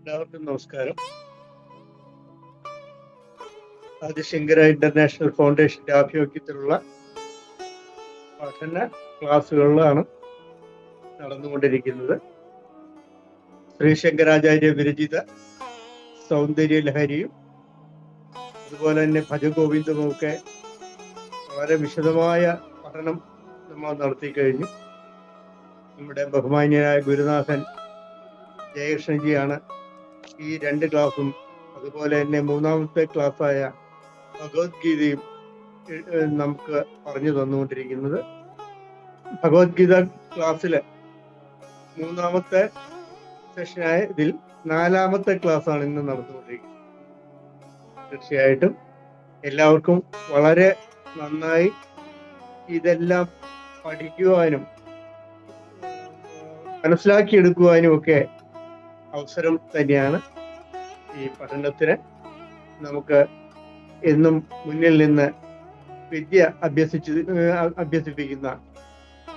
എല്ലാവർക്കും നമസ്കാരം. ആദിശങ്കര ഇന്റർനാഷണൽ ഫൗണ്ടേഷന്റെ ആഭിമുഖ്യത്തിലുള്ള പഠന ക്ലാസ്സുകളിലാണ് നടന്നുകൊണ്ടിരിക്കുന്നത്. ശ്രീശങ്കരാചാര്യ വിരചിത സൗന്ദര്യ ലഹരിയും അതുപോലെ തന്നെ ഭജഗോവിന്ദവും ഒക്കെ വളരെ വിശദമായ പഠനം നമ്മൾ നടത്തി കഴിഞ്ഞു. നമ്മുടെ ബഹുമാന്യനായ ഗുരുനാഥൻ ജയകൃഷ്ണൻജിയാണ് ഈ രണ്ട് ക്ലാസ്സും അതുപോലെ തന്നെ മൂന്നാമത്തെ ക്ലാസ്സായ ഭഗവത്ഗീതയും നമുക്ക് പറഞ്ഞു തന്നുകൊണ്ടിരിക്കുന്നത്. ഭഗവത്ഗീത ക്ലാസ്സില് മൂന്നാമത്തെ സെഷനായ ഇതിൽ 4ാമത്തെ ക്ലാസ്സാണ് ഇന്ന് നടന്നുകൊണ്ടിരിക്കുന്നത്. തീർച്ചയായിട്ടും എല്ലാവർക്കും വളരെ നന്നായി ഇതെല്ലാം പഠിക്കുവാനും മനസ്സിലാക്കിയെടുക്കുവാനും ഒക്കെ അവസരം തന്നെയാണ് ഈ പഠനത്തിന്. നമുക്ക് എന്നും മുന്നിൽ നിന്ന് വിദ്യ അഭ്യസിപ്പിക്കുന്ന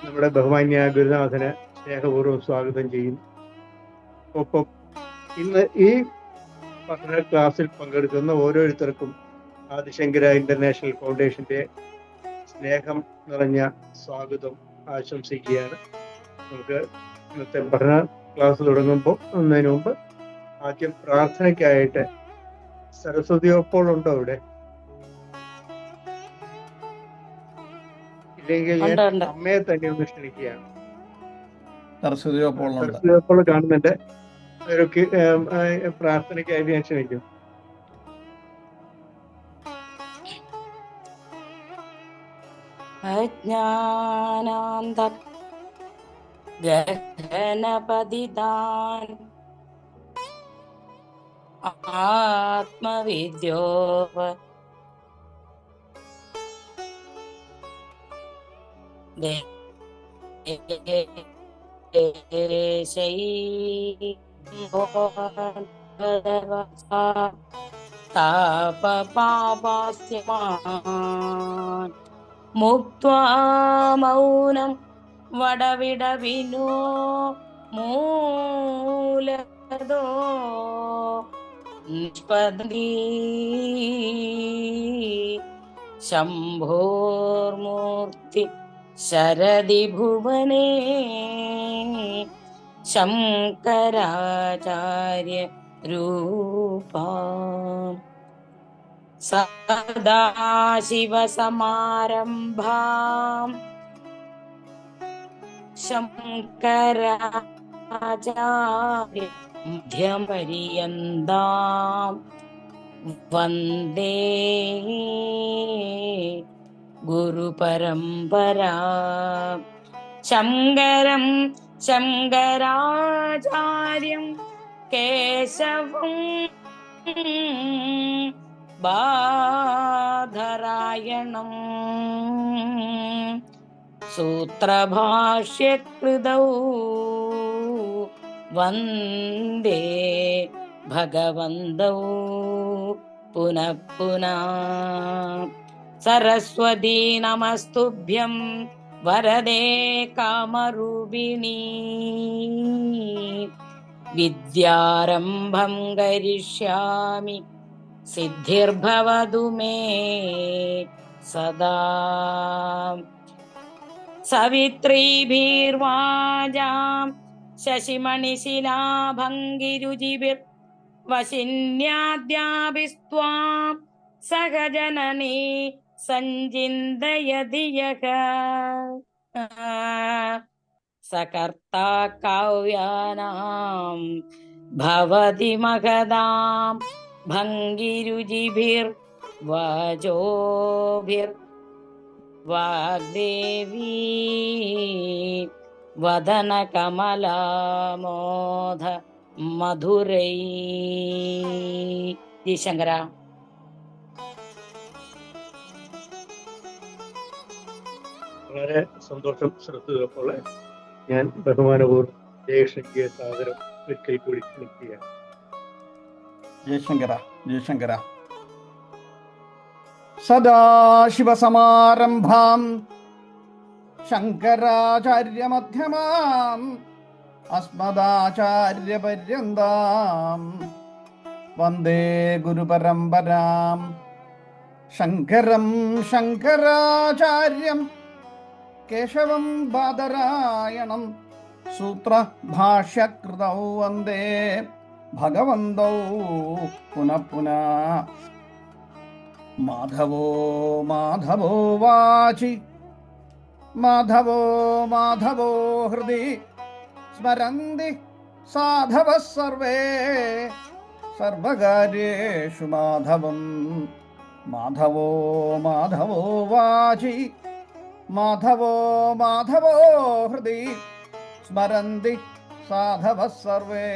നമ്മുടെ ബഹുമാന്യ ഗുരുനാഥന് സ്നേഹപൂർവ്വം സ്വാഗതം ചെയ്യുന്നു. ഒപ്പം ഇന്ന് ഈ പഠന ക്ലാസ്സിൽ പങ്കെടുക്കുന്ന ഓരോരുത്തർക്കും ആദിശങ്കര ഇന്റർനാഷണൽ ഫൗണ്ടേഷന്റെ സ്നേഹം നിറഞ്ഞ സ്വാഗതം ആശംസിക്കുകയാണ്. നമുക്ക് ഇന്നത്തെ പഠന ക്ലാസ് തുടങ്ങുന്നതിന് മുമ്പ് ആദ്യം പ്രാർത്ഥനയ്ക്കായിട്ട് സരസ്വതി ഒപ്പോൾ ഉണ്ടോ ഇവിടെ? ഇല്ലെങ്കിൽ ഞാൻ അമ്മയെ തന്നെ ഒന്ന് ക്ഷണിക്കുകയാണ്. സരസ്വതി ഒപ്പോൾ കാണുന്നുണ്ട്. ഒരു പ്രാർത്ഥനയ്ക്കായിട്ട് ഞാൻ ക്ഷണിക്കും. അജ്ഞാനാന്ത ഗഹനപതിതാൻ ആത്മവിദ്യോവ താപപാപാസ്യമാൻ മുക്ത്വാ മൗനം വടവിടവിനോ മൂലദോ നിഷ്പദി ശംഭോർമൂർത്തി ശരദി ഭുവനേ ശങ്കരാചാര്യ രൂപാ സദാശിവസമാരംഭാം ശങ്കരാചാര്യ മധ്യമപര്യന്താം വന്ദേ ഗുരുപരമ്പരാ ശങ്കരം ശങ്കരാചാര്യം കേശവം ബാദരായണം സൂത്രഭാഷ്യകൃതൗ വന്ദേ ഭഗവന്തൗ പുനഃ പുനഃ. സരസ്വതീ നമസ്തുഭ്യം വരദേ കാമരൂപിണീ വിദ്യാരംഭം കരിഷ്യാമി സിദ്ധിർഭവതു മേ സദാ. സവിത്രീഭിർവാചാം ശശിമണിശിലാഭംഗിരുചിഭിർ വശിന്യാദ്യാഭിസ്ത്വാം സഹജനനീ സഞ്ചിന്തയതി യഃ സകർത്താ കാവ്യാനാം ഭവതി മഹതാം ഭംഗിരുചിഭിർ വാചോഭിർ വാഗ്ദേവീ വദന കമലാമോദ മധുരൈ. ശങ്കര. വളരെ സന്തോഷം. ശ്രദ്ധപ്പോൾ ഞാൻ ബഹുമാനപൂർവ്വം ജയകൃഷ്ണയ്ക്ക് സാദരം ഒരിക്കൽ കൂടി ക്ഷണിക്കുകയാണ്. ജയശങ്കര ജയശങ്കര. സദാശിവസമാരംഭാം ശങ്കരാചാര്യമധ്യമാം അസ്മദാചാര്യപര്യന്താം വന്ദേ ഗുരുപരമ്പരാം ശങ്കരം ശങ്കരാചാര്യം കേശവം ബാദരായണം സൂത്രഭാഷ്യകൃതൗ വന്ദേ ഭഗവന്തൗ പുനഃ പുനഃ. മാധവോ മാധവോ വാചി മാധവോ മാധവോ ഹൃദി സ്മരന്തി സാധവഃ സർവേ സർവകാര്യേഷു മാധവം. മാധവോ മാധവോ വാചി മാധവോ മാധവോ ഹൃദി സ്മരന്തി സാധവഃ സർവേ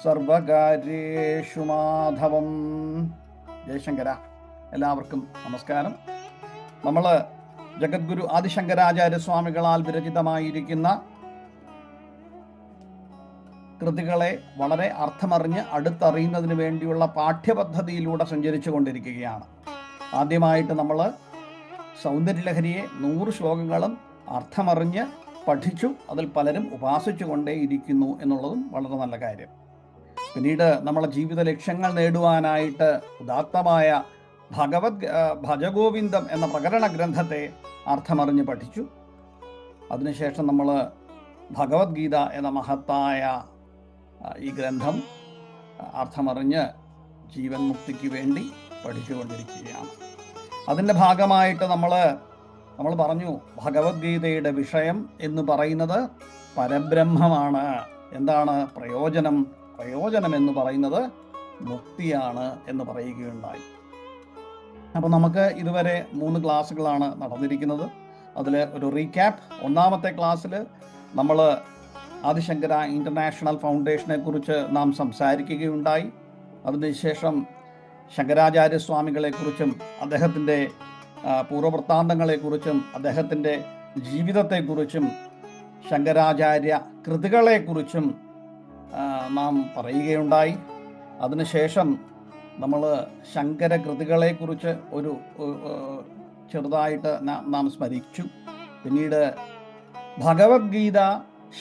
സർവകാര്യേഷു മാധവം. ജയശങ്കര. എല്ലാവർക്കും നമസ്കാരം. നമ്മൾ ജഗദ്ഗുരു ആദിശങ്കരാചാര്യ സ്വാമികളാൽ വിരചിതമായിരിക്കുന്ന കൃതികളെ വളരെ അർത്ഥമറിഞ്ഞ് അടുത്തറിയുന്നതിന് വേണ്ടിയുള്ള പാഠ്യപദ്ധതിയിലൂടെ സഞ്ചരിച്ചു കൊണ്ടിരിക്കുകയാണ്. ആദ്യമായിട്ട് നമ്മൾ സൗന്ദര്യലഹരിയെ 100 ശ്ലോകങ്ങളും അർത്ഥമറിഞ്ഞ് പഠിച്ചു. അതിൽ പലരും ഉപാസിച്ചു കൊണ്ടേയിരിക്കുന്നു എന്നുള്ളതും വളരെ നല്ല കാര്യം. പിന്നീട് നമ്മളെ ജീവിത ലക്ഷ്യങ്ങൾ നേടുവാനായിട്ട് ഉദാത്തമായ ഭജഗോവിന്ദം എന്ന പ്രകരണ ഗ്രന്ഥത്തെ അർത്ഥമറിഞ്ഞ് പഠിച്ചു. അതിനുശേഷം നമ്മൾ ഭഗവത്ഗീത എന്ന മഹത്തായ ഈ ഗ്രന്ഥം അർത്ഥമറിഞ്ഞ് ജീവൻ മുക്തിക്ക് വേണ്ടി പഠിച്ചുകൊണ്ടിരിക്കുകയാണ്. അതിൻ്റെ ഭാഗമായിട്ട് നമ്മൾ പറഞ്ഞു ഭഗവത്ഗീതയുടെ വിഷയം എന്ന് പറയുന്നത് പരബ്രഹ്മമാണ്. എന്താണ് പ്രയോജനം? പ്രയോജനം എന്ന് പറയുന്നത് മുക്തിയാണ് എന്ന് പറയുകയുണ്ടായി. അപ്പോൾ നമുക്ക് ഇതുവരെ 3 ക്ലാസ്സുകളാണ് നടന്നിരിക്കുന്നത്. അതിൽ ഒരു റീക്യാപ്പ്. ഒന്നാമത്തെ ക്ലാസ്സിൽ നമ്മൾ ആദിശങ്കര ഇൻ്റർനാഷണൽ ഫൗണ്ടേഷനെ കുറിച്ച് നാം സംസാരിക്കുകയുണ്ടായി. അതിനുശേഷം ശങ്കരാചാര്യസ്വാമികളെക്കുറിച്ചും അദ്ദേഹത്തിൻ്റെ പൂർവവൃത്താന്തങ്ങളെക്കുറിച്ചും അദ്ദേഹത്തിൻ്റെ ജീവിതത്തെക്കുറിച്ചും ശങ്കരാചാര്യ കൃതികളെക്കുറിച്ചും നാം പറയുകയുണ്ടായി. അതിനുശേഷം നമ്മൾ ശങ്കര കൃതികളെക്കുറിച്ച് ഒരു ചെറുതായിട്ട് നാം സ്മരിച്ചു. പിന്നീട് ഭഗവത്ഗീത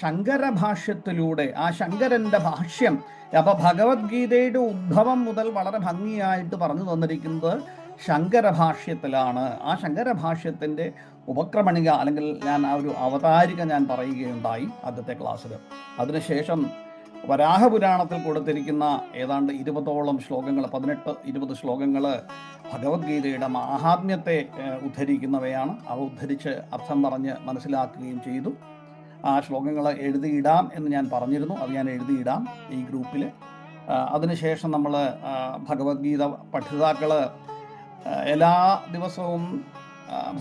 ശങ്കര ഭാഷ്യത്തിലൂടെ ആ ശങ്കരൻ്റെ ഭാഷ്യം, അപ്പോൾ ഭഗവത്ഗീതയുടെ ഉദ്ഭവം മുതൽ വളരെ ഭംഗിയായിട്ട് പറഞ്ഞു തന്നിരിക്കുന്നത് ശങ്കര ഭാഷ്യത്തിലാണ്. ആ ശങ്കര ഭാഷ്യത്തിൻ്റെ ഉപക്രമണിക അല്ലെങ്കിൽ ഞാൻ ആ ഒരു അവതാരിക ഞാൻ പറയുകയുണ്ടായി ആദ്യത്തെ ക്ലാസ്സിൽ. അതിനുശേഷം വരാഹപുരാണത്തിൽ കൊടുത്തിരിക്കുന്ന ഏതാണ്ട് 20ഓളം ശ്ലോകങ്ങൾ, 18-20 ശ്ലോകങ്ങൾ ഭഗവത്ഗീതയുടെ മാഹാത്മ്യത്തെ ഉദ്ധരിക്കുന്നവയാണ്. അവ ഉദ്ധരിച്ച് അർത്ഥം പറഞ്ഞ് മനസ്സിലാക്കുകയും ചെയ്തു. ആ ശ്ലോകങ്ങൾ എഴുതിയിടാം എന്ന് ഞാൻ പറഞ്ഞിരുന്നു. അത് ഞാൻ എഴുതിയിടാം ഈ ഗ്രൂപ്പിൽ. അതിനുശേഷം നമ്മൾ ഭഗവത്ഗീത പഠിതാക്കൾ എല്ലാ ദിവസവും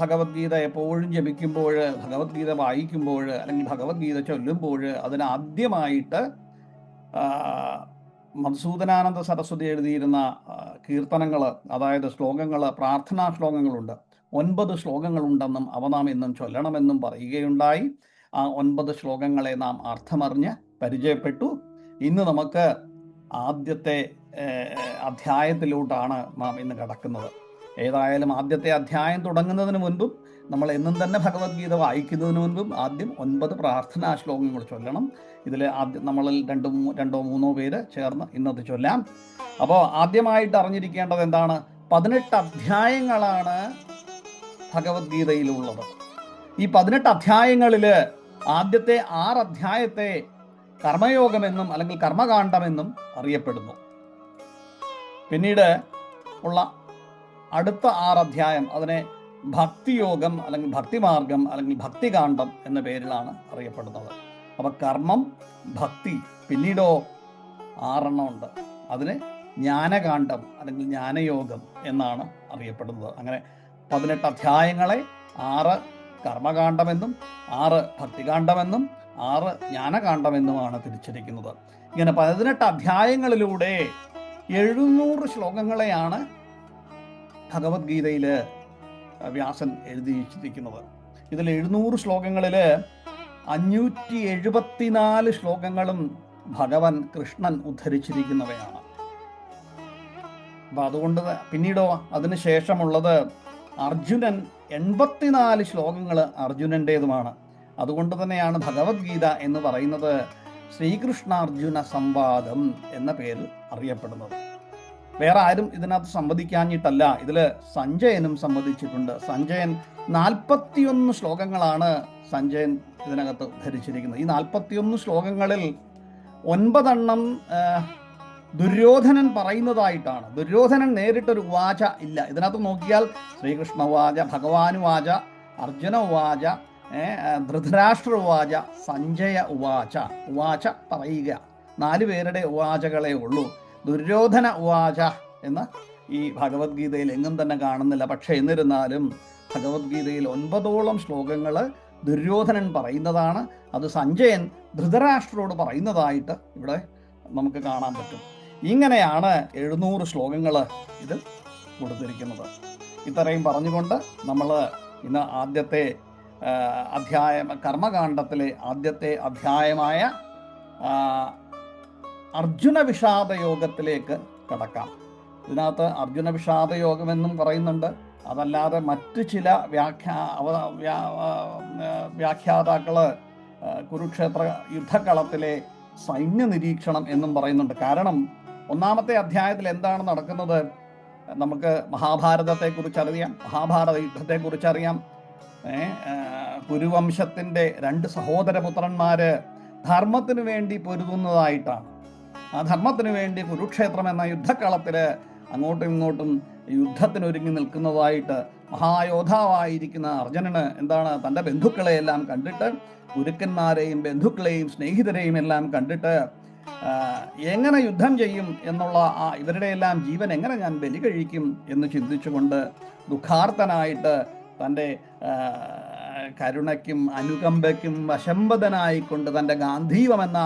ഭഗവത്ഗീത എപ്പോഴും ജപിക്കുമ്പോൾ, ഭഗവത്ഗീത വായിക്കുമ്പോൾ അല്ലെങ്കിൽ ഭഗവത്ഗീത ചൊല്ലുമ്പോൾ അതിനാദ്യമായിട്ട് മധുസൂദനാനന്ദ സരസ്വതി എഴുതിയിരുന്ന കീർത്തനങ്ങൾ, അതായത് ശ്ലോകങ്ങൾ, പ്രാർത്ഥനാ ശ്ലോകങ്ങളുണ്ട്. 9 ശ്ലോകങ്ങളുണ്ടെന്നും അവ നാം എന്നും ചൊല്ലണമെന്നും പറയുകയുണ്ടായി. ആ 9 ശ്ലോകങ്ങളെ നാം അർത്ഥമറിഞ്ഞ് പരിചയപ്പെട്ടു. ഇന്ന് നമുക്ക് ആദ്യത്തെ അധ്യായത്തിലോട്ടാണ് നാം ഇന്ന് കടക്കുന്നത്. ഏതായാലും ആദ്യത്തെ അധ്യായം തുടങ്ങുന്നതിന് മുൻപും നമ്മൾ എന്നും തന്നെ ഭഗവത്ഗീത വായിക്കുന്നതിന് മുൻപും ആദ്യം 9 പ്രാർത്ഥനാ ശ്ലോകങ്ങൾ ചൊല്ലണം. ഇതിൽ ആദ്യം നമ്മളിൽ 2-3 പേര് ചേർന്ന് ഇന്നത് ചൊല്ലാം. അപ്പോൾ ആദ്യമായിട്ട് അറിഞ്ഞിരിക്കേണ്ടത് എന്താണ്? 18 അധ്യായങ്ങളാണ് ഭഗവത്ഗീതയിലുള്ളത്. ഈ 18 അധ്യായങ്ങളിൽ ആദ്യത്തെ 6 അധ്യായത്തെ കർമ്മയോഗമെന്നും അല്ലെങ്കിൽ കർമ്മകാണ്ഡമെന്നും അറിയപ്പെടുന്നു. പിന്നീട് ഉള്ള അടുത്ത 6 അധ്യായം അതിനെ ഭക്തിയോഗം അല്ലെങ്കിൽ ഭക്തിമാർഗം അല്ലെങ്കിൽ ഭക്തികാണ്ഡം എന്ന പേരിലാണ് അറിയപ്പെടുന്നത്. അപ്പോൾ കർമ്മം, ഭക്തി, പിന്നീടോ 6 ഉണ്ട്. അതിന് ജ്ഞാനകാണ്ഡം അല്ലെങ്കിൽ ജ്ഞാനയോഗം എന്നാണ് അറിയപ്പെടുന്നത്. അങ്ങനെ 18 അധ്യായങ്ങളെ 6 കർമ്മകാണ്ഡമെന്നും 6 ഭക്തികാണ്ഡമെന്നും 6 ജ്ഞാനകാണ്ഡമെന്നുമാണ് തിരിച്ചിരിക്കുന്നത്. ഇങ്ങനെ 18 അധ്യായങ്ങളിലൂടെ 700 ശ്ലോകങ്ങളെയാണ് ഭഗവത്ഗീതയിൽ വ്യാസൻ എഴുതിയിരിക്കുന്നത്. ഇതിൽ 700 ശ്ലോകങ്ങളിൽ 574 ശ്ലോകങ്ങളും ഭഗവാൻ കൃഷ്ണൻ ഉദ്ധരിച്ചിരിക്കുന്നവയാണ്. അപ്പം അതുകൊണ്ട് പിന്നീടോ അതിനുശേഷമുള്ളത് അർജുനൻ 84 ശ്ലോകങ്ങൾ അർജുനൻ്റേതുമാണ്. അതുകൊണ്ട് തന്നെയാണ് ഭഗവത്ഗീത എന്ന് പറയുന്നത് ശ്രീകൃഷ്ണാർജുന സംവാദം എന്ന പേരിൽ അറിയപ്പെടുന്നത്. വേറെ ആരും ഇതിനകത്ത് സംവദിക്കാഞ്ഞിട്ടല്ല, ഇതിൽ സഞ്ജയനും സംവദിച്ചിട്ടുണ്ട്. സഞ്ജയൻ 41 ശ്ലോകങ്ങളാണ് സഞ്ജയൻ ഇതിനകത്ത് ധരിച്ചിരിക്കുന്നത്. ഈ 41 ശ്ലോകങ്ങളിൽ 9 ദുര്യോധനൻ പറയുന്നതായിട്ടാണ്. ദുര്യോധനൻ നേരിട്ടൊരു വാച ഇല്ല. ഇതിനകത്ത് നോക്കിയാൽ ശ്രീകൃഷ്ണ വാച, ഭഗവാൻ വാച, അർജുന വാച, ധൃതരാഷ്ട്ര വാച, സഞ്ജയ ഉവാച. ഉവാച പറയുക, 4 പേരുടെ ഉവാചകളെ ഉള്ളൂ. ദുര്യോധന ഉവാച എന്ന് ഈ ഭഗവത്ഗീതയിൽ എങ്ങും തന്നെ കാണുന്നില്ല. പക്ഷേ എന്നിരുന്നാലും ഭഗവത്ഗീതയിൽ 9ഓളം ശ്ലോകങ്ങൾ ദുര്യോധനൻ പറയുന്നതാണ്. അത് സഞ്ജയൻ ധൃതരാഷ്ട്രോട് പറയുന്നതായിട്ട് ഇവിടെ നമുക്ക് കാണാൻ പറ്റും. ഇങ്ങനെയാണ് 700 ശ്ലോകങ്ങൾ ഇതിൽ കൊടുത്തിരിക്കുന്നത്. ഇത്രയും പറഞ്ഞുകൊണ്ട് നമ്മൾ ഇന്ന് ആദ്യത്തെ അധ്യായം, കർമ്മകാണ്ഡത്തിലെ ആദ്യത്തെ അധ്യായമായ അർജുന വിഷാദ യോഗത്തിലേക്ക് കടക്കാം. ഇതിനകത്ത് അർജുന വിഷാദ യോഗമെന്നും പറയുന്നുണ്ട്. അതല്ലാതെ മറ്റ് ചില വ്യാഖ്യാതാക്കൾ കുരുക്ഷേത്ര യുദ്ധക്കളത്തിലെ സൈന്യ നിരീക്ഷണം എന്നും പറയുന്നുണ്ട്. കാരണം 1-ാമത്തെ അധ്യായത്തിൽ എന്താണ് നടക്കുന്നത്? നമുക്ക് മഹാഭാരതത്തെക്കുറിച്ചറിയാം, മഹാഭാരത യുദ്ധത്തെക്കുറിച്ചറിയാം. കുരുവംശത്തിൻ്റെ 2 സഹോദരപുത്രന്മാര് ധർമ്മത്തിന് വേണ്ടി പൊരുതുന്നതായിട്ടാണ്. ആ ധർമ്മത്തിന് വേണ്ടി കുരുക്ഷേത്രം എന്ന യുദ്ധക്കളത്തിൽ അങ്ങോട്ടും ഇങ്ങോട്ടും യുദ്ധത്തിനൊരുങ്ങി നിൽക്കുന്നതായിട്ട് മഹായോദ്ധാവായിരിക്കുന്ന അർജുനന് എന്താണ്, തൻ്റെ ബന്ധുക്കളെയെല്ലാം കണ്ടിട്ട്, ഗുരുക്കന്മാരെയും ബന്ധുക്കളെയും സ്നേഹിതരെയും എല്ലാം കണ്ടിട്ട് എങ്ങനെ യുദ്ധം ചെയ്യും എന്നുള്ള ഇവരുടെ എല്ലാം ജീവൻ എങ്ങനെ ഞാൻ ബലി കഴിക്കും എന്ന് ചിന്തിച്ചുകൊണ്ട് ദുഃഖാർത്തനായിട്ട് തൻ്റെ കരുണയ്ക്കും അനുകമ്പയ്ക്കും വശംബദനായിക്കൊണ്ട് തൻ്റെ ഗാന്ധീവമെന്ന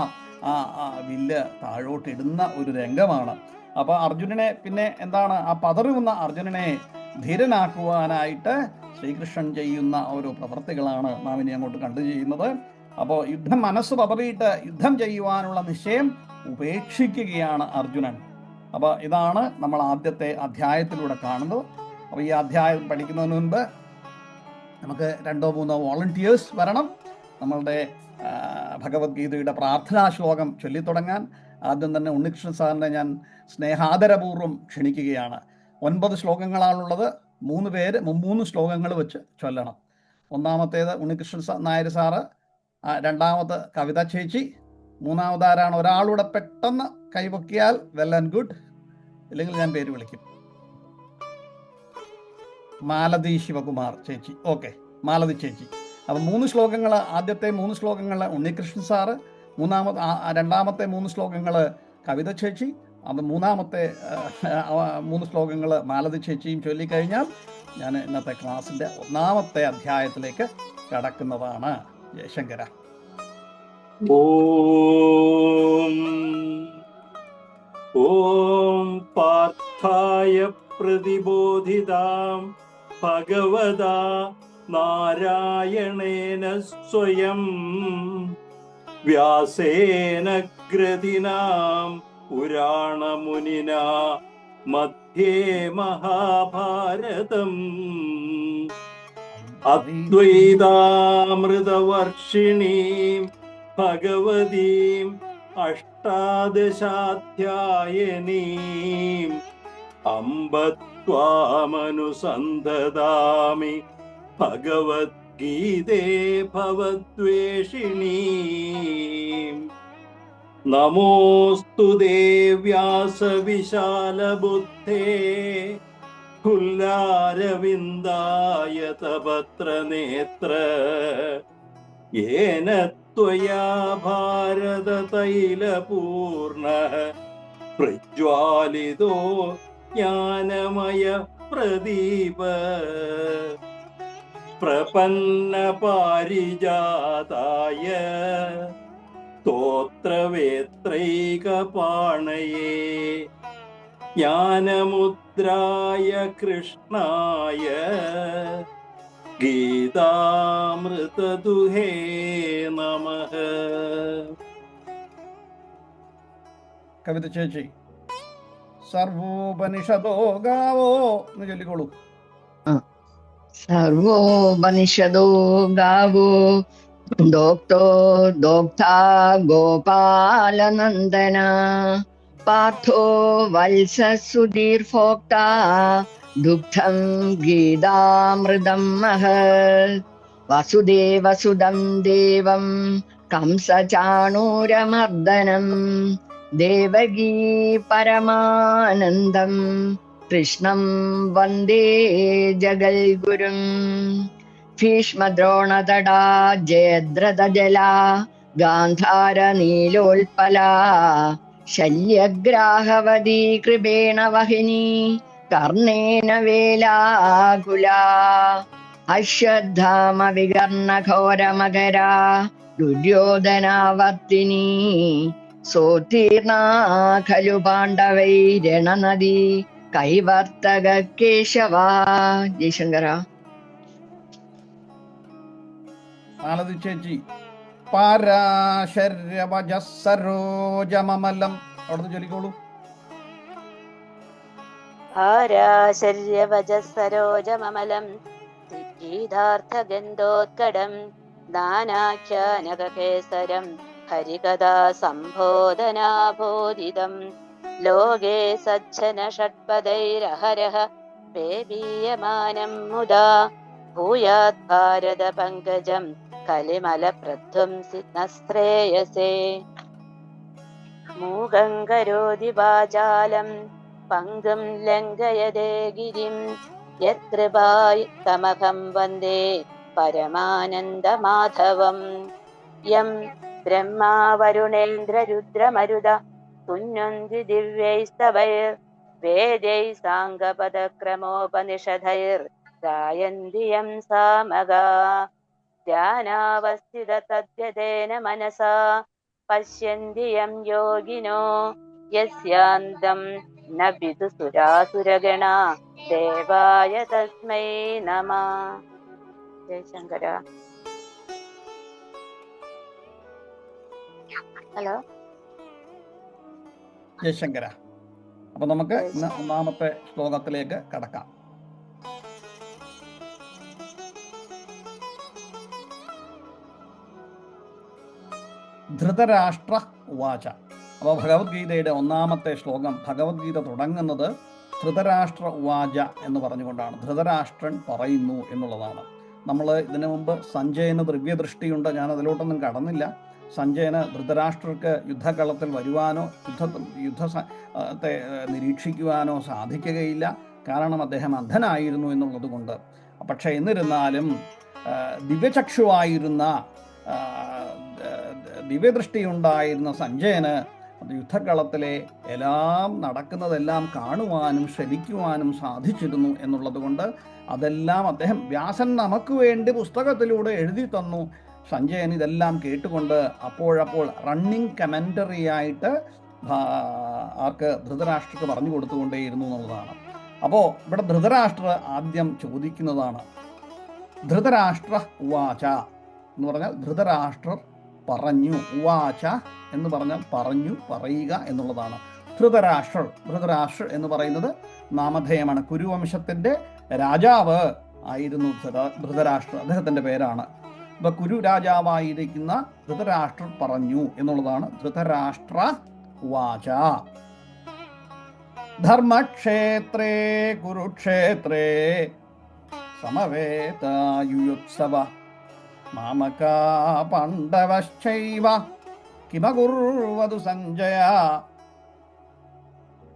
വില്ല് താഴോട്ടിടുന്ന ഒരു രംഗമാണ്. അപ്പോൾ അർജുനനെ പിന്നെ എന്താണ്, ആ പതറുന്ന അർജുനനെ ധീരനാക്കുവാനായിട്ട് ശ്രീകൃഷ്ണൻ ചെയ്യുന്ന ഓരോ പ്രവൃത്തികളാണ് നാം ഇനി അങ്ങോട്ട് കണ്ടു ചെയ്യുന്നത്. അപ്പോൾ യുദ്ധം മനസ്സ് പതറിയിട്ട് യുദ്ധം ചെയ്യുവാനുള്ള നിശ്ചയം ഉപേക്ഷിക്കുകയാണ് അർജുനൻ. അപ്പോൾ ഇതാണ് നമ്മൾ ആദ്യത്തെ അധ്യായത്തിലൂടെ കാണുന്നത്. അപ്പോൾ ഈ അധ്യായം പഠിക്കുന്നതിന് മുൻപ് നമുക്ക് 2-3 വോളണ്ടിയേഴ്സ് വരണം നമ്മളുടെ ഭഗവത്ഗീതയുടെ പ്രാർത്ഥനാ ശ്ലോകം ചൊല്ലിത്തുടങ്ങാൻ. ആദ്യം തന്നെ ഉണ്ണികൃഷ്ണൻ സാറിനെ ഞാൻ സ്നേഹാദരപൂർവ്വം ക്ഷണിക്കുകയാണ്. 9 ശ്ലോകങ്ങളാണുള്ളത്. 3 പേര് 3 ശ്ലോകങ്ങൾ വെച്ച് ചൊല്ലണം. 1-ാമത്തേത് ഉണ്ണികൃഷ്ണൻ നായർ സാറ്, 2-ാമത് കവിത ചേച്ചി, 3-ാമതാരാണ് ഒരാളൂടെ പെട്ടെന്ന് കൈവക്കിയാൽ വെൽ ആൻഡ് ഗുഡ്, ഇല്ലെങ്കിൽ ഞാൻ പേര് വിളിക്കും. മാലതി ശിവകുമാർ ചേച്ചി. ഓക്കെ, മാലതി ചേച്ചി. അപ്പം 3 ശ്ലോകങ്ങൾ, ആദ്യത്തെ 3 ശ്ലോകങ്ങൾ ഉണ്ണികൃഷ്ണൻ സാറ്, 2-ാമത്തെ 3 ശ്ലോകങ്ങൾ കവിത ചേച്ചി, അത് 3-ാമത്തെ 3 ശ്ലോകങ്ങൾ മാലതി ചേച്ചിയും ചൊല്ലിക്കഴിഞ്ഞാൽ ഞാൻ ഇന്നത്തെ ക്ലാസ്സിൻ്റെ 1-ാമത്തെ അധ്യായത്തിലേക്ക് കടക്കുന്നതാണ്. ജയശങ്കര. ഓം പാർത്ഥായ പ്രതിബോധിതാം ഭഗവതാ നാരായണേന സ്വയം വ്യാസേന ഗ്രഥിനാം പുരാണമുനിനാ മധ്യേ മഹാഭാരതം അദ്വൈതാമൃതവർഷിണീം ഭഗവതീം അഷ്ടാദശാധ്യായനീം അംബ ത്വാമനുസന്ധദാമി ഭഗവദ്ഗീതേ ഭവദ്വേഷിണീം. നമോസ്തു വ്യാസവിശാലബുദ്ധേ ഫുല്ലാരവിന്ദായ തപത്രനേത്ര യേന ത്വയാ ഭാരതതൈലപൂർണഃ പ്രജ്വാലിതോ ജ്ഞാനമയ പ്രദീപ പ്രപന്നപാരിജാതായ സ്തോത്രവേത്രൈകപാണയേ ജ്ഞാനമുദ്രായ കൃഷ്ണായ ഗീതാമൃതദുഹേ നമഃ. കവിത ചേച്ചി. സർവോപനിഷദോ ഗാവോ എന്ന് ചൊല്ലിക്കോളൂ. സർവോപനിഷദോ ഗാവോ दोक्तो दोक्ता गोपालनन्दन पार्थो वत्ससुधीर्भोक्ता दुग्धं गीतामृतं महत् वसुदेवसुदं देवं कंसचाणूरमर्दनं देवगी परमानन्दं कृष्णं वन्दे जगद्गुरुम् भीष्मद्रोणतडा जयद्रथजला गान्धारनीलोत्पला शल्यग्राहवती कृपेण वहिनी कर्णेन वेलाकुला अश्वत्थामविकर्णघोरमकरा दुर्योधनावर्तिनी सोत्तीर्णा खलु पाण्डवैरणनदी कैवर्तक केशवा जयशङ्कर മാലതി ചേച്ചി. പാരാശര്യവജസരോജമമലം അവിടുന്ന് ചൊല്ലിക്കോളൂ. ആരാശര്യവജസരോജമമലം ഗീതാർത്ഥഗന്ധോത്കടം നാനാഖ്യാനകേസരം ഹരികഥാ സംബോധനാബോധിതം ലോകേ സജ്ജന ഷഡ്പദൈരഹരഃ പേബീയമാനം മുദാ ഭൂയാത് ഭാരത പങ്കജം കലിമലപ്രധ്വംസി നശ്രേയസേ മൂകം കരോതി വാചാലം പങ്കും ലംഘയതേ ഗിരിം യത്കൃപായി തമഹം വന്ദേ പരമാനന്ദമാധവം യം ബ്രഹ്മാ വരുണേന്ദ്രരുദ്രമരുത തുന്യന്തി ദിവ്യൈസ്തവൈർ വേദൈ സാംഗപദക്രമോപനിഷദൈർ ഗായന്തി യം സാമഗാ ധ്യാനാവസ്ഥിത തദ്ഗതേന മനസാ പശ്യന്തി യം യോഗിനോ യസ്യാന്തം ന വിദുസുരാസുരഗണാ ദേവായ തസ്മൈ നമഃ. ജയശങ്കര. ഹലോ ജയശങ്കര. അപ്പൊ നമുക്ക് ഇന്ന് ഒന്നാമത്തെ ശ്ലോകത്തിലേക്ക് കടക്കാം. ധൃതരാഷ്ട്ര ഉവാച. അപ്പോൾ ഭഗവത്ഗീതയുടെ ഒന്നാമത്തെ ശ്ലോകം, ഭഗവത്ഗീത തുടങ്ങുന്നത് ധൃതരാഷ്ട്ര ഉവാച എന്ന് പറഞ്ഞുകൊണ്ടാണ്. ധൃതരാഷ്ട്രൻ പറയുന്നു എന്നുള്ളതാണ്. നമ്മൾ ഇതിനു മുമ്പ് സഞ്ജയന് ദിവ്യദൃഷ്ടിയുണ്ട്, ഞാൻ അതിലോട്ടൊന്നും കടന്നില്ല. സഞ്ജയന് ധൃതരാഷ്ട്രർക്ക് യുദ്ധകളത്തിൽ വരുവാനോ യുദ്ധത്തെ നിരീക്ഷിക്കുവാനോ സാധിക്കുകയില്ല. കാരണം അദ്ദേഹം അന്ധനായിരുന്നു എന്നുള്ളത് കൊണ്ട്. പക്ഷേ എന്നിരുന്നാലും ദിവ്യചക്ഷുവായിരുന്ന ദിവ്യദൃഷ്ടിയുണ്ടായിരുന്ന സഞ്ജയന് യുദ്ധകളത്തിലെ എല്ലാം നടക്കുന്നതെല്ലാം കാണുവാനും ശ്രവിക്കുവാനും സാധിച്ചിരുന്നു എന്നുള്ളത് കൊണ്ട് അതെല്ലാം അദ്ദേഹം, വ്യാസൻ നമുക്ക് വേണ്ടി പുസ്തകത്തിലൂടെ എഴുതി തന്നു. സഞ്ജയൻ ഇതെല്ലാം കേട്ടുകൊണ്ട് അപ്പോഴപ്പോൾ റണ്ണിങ് കമൻ്ററി ആയിട്ട് ആർക്ക് ധൃതരാഷ്ട്രക്ക് പറഞ്ഞു കൊടുത്തുകൊണ്ടേയിരുന്നു എന്നുള്ളതാണ്. അപ്പോൾ ഇവിടെ ധൃതരാഷ്ട്ര ആദ്യം ചോദിക്കുന്നതാണ്, ധൃതരാഷ്ട്ര ഉവാച എന്ന് പറഞ്ഞാൽ ധൃതരാഷ്ട്രർ പറഞ്ഞു, ഉവാച എന്ന് പറഞ്ഞാൽ പറഞ്ഞു, പറയുക എന്നുള്ളതാണ്. ധൃതരാഷ്ട്ര എന്ന് പറയുന്നത് നാമധേയമാണ്. കുരുവംശത്തിൻ്റെ രാജാവ് ആയിരുന്നു ധൃതരാഷ്ട്ര, അദ്ദേഹത്തിൻ്റെ പേരാണ്. ഇപ്പൊ കുരു രാജാവായിരിക്കുന്ന ധൃതരാഷ്ട്രർ പറഞ്ഞു എന്നുള്ളതാണ് ധൃതരാഷ്ട്ര ഉവാച. ധർമ്മക്ഷേത്രേ കുരുക്ഷേത്രേ സമവേതായുയുത്സവ മാമകാ പാണ്ഡവശ്ചൈവ കിമകുർവതു സഞ്ജയ.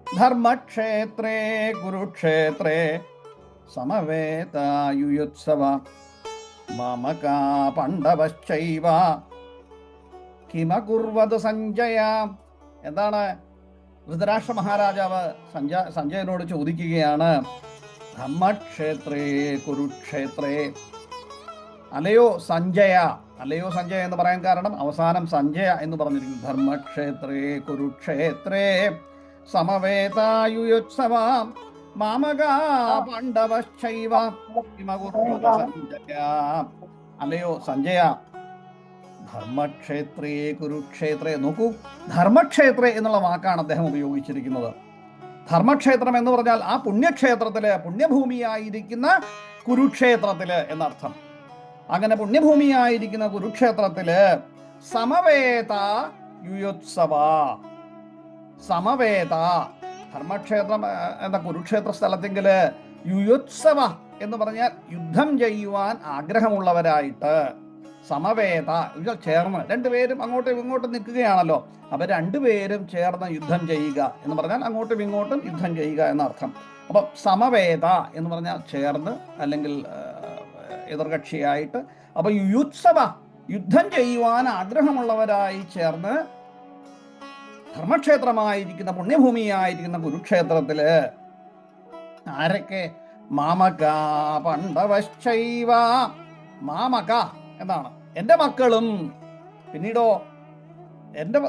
ധർമ്മക്ഷേത്രേ കുരുക്ഷേത്രേ സമവേതായുയുത്സവ മാമകാ പാണ്ഡവശ്ചൈവ കിമകുർവതു സഞ്ജയ. എന്താണ്? ധൃതരാഷ്ട്ര മഹാരാജാവ് സഞ്ജയനോട് ചോദിക്കുകയാണ്, ധർമ്മക്ഷേത്രേ കുരുക്ഷേത്രേ, അലയോ സഞ്ജയ. അലയോ സഞ്ജയ എന്ന് പറയാൻ കാരണം അവസാനം സഞ്ജയ എന്ന് പറഞ്ഞിരിക്കുന്നു. ധർമ്മക്ഷേത്രേ കുരുക്ഷേത്രേ സമവേതായുയോത്സവ മാമകാ പാണ്ഡവശ്ചൈവ കിമകുർവത സഞ്ജയ. അലയോ സഞ്ജയ, ധർമ്മക്ഷേത്രേ കുരുക്ഷേത്രേ. നോക്കൂ, ധർമ്മക്ഷേത്രേ എന്നുള്ള വാക്കാണ് അദ്ദേഹം ഉപയോഗിച്ചിരിക്കുന്നത്. ധർമ്മക്ഷേത്രം എന്ന് പറഞ്ഞാൽ ആ പുണ്യക്ഷേത്രത്തില്, പുണ്യഭൂമിയായിരിക്കുന്ന കുരുക്ഷേത്രത്തില് എന്നർത്ഥം. അങ്ങനെ പുണ്യഭൂമിയായിരിക്കുന്ന കുരുക്ഷേത്രത്തില് സമവേത യുയോത്സവ. സമവേത ധർമ്മക്ഷേത്രം എന്ന കുരുക്ഷേത്ര സ്ഥലത്തെങ്കില് യുയോത്സവ എന്ന് പറഞ്ഞാൽ യുദ്ധം ചെയ്യുവാൻ ആഗ്രഹമുള്ളവരായിട്ട്, സമവേത ചേർന്ന് രണ്ടുപേരും അങ്ങോട്ടും ഇങ്ങോട്ടും നിൽക്കുകയാണല്ലോ, അപ്പൊ രണ്ടുപേരും ചേർന്ന് യുദ്ധം ചെയ്യുക എന്ന് പറഞ്ഞാൽ അങ്ങോട്ടും ഇങ്ങോട്ടും യുദ്ധം ചെയ്യുക എന്നർത്ഥം. അപ്പം സമവേത എന്ന് പറഞ്ഞാൽ ചേർന്ന് അല്ലെങ്കിൽ എതിർകക്ഷിയായിട്ട്. അപ്പൊ യുയുത്സവ യുദ്ധം ചെയ്യുവാൻ ആഗ്രഹമുള്ളവരായി ചേർന്ന് ധർമ്മക്ഷേത്രമായിരിക്കുന്ന പുണ്യഭൂമിയായിരിക്കുന്ന കുരുക്ഷേത്രത്തില് ആരൊക്കെ? മാമക പണ്ഡവശ്ചൈവ. മാമക എന്നാണ് എന്റെ മക്കളും, പിന്നീടോ എന്റെ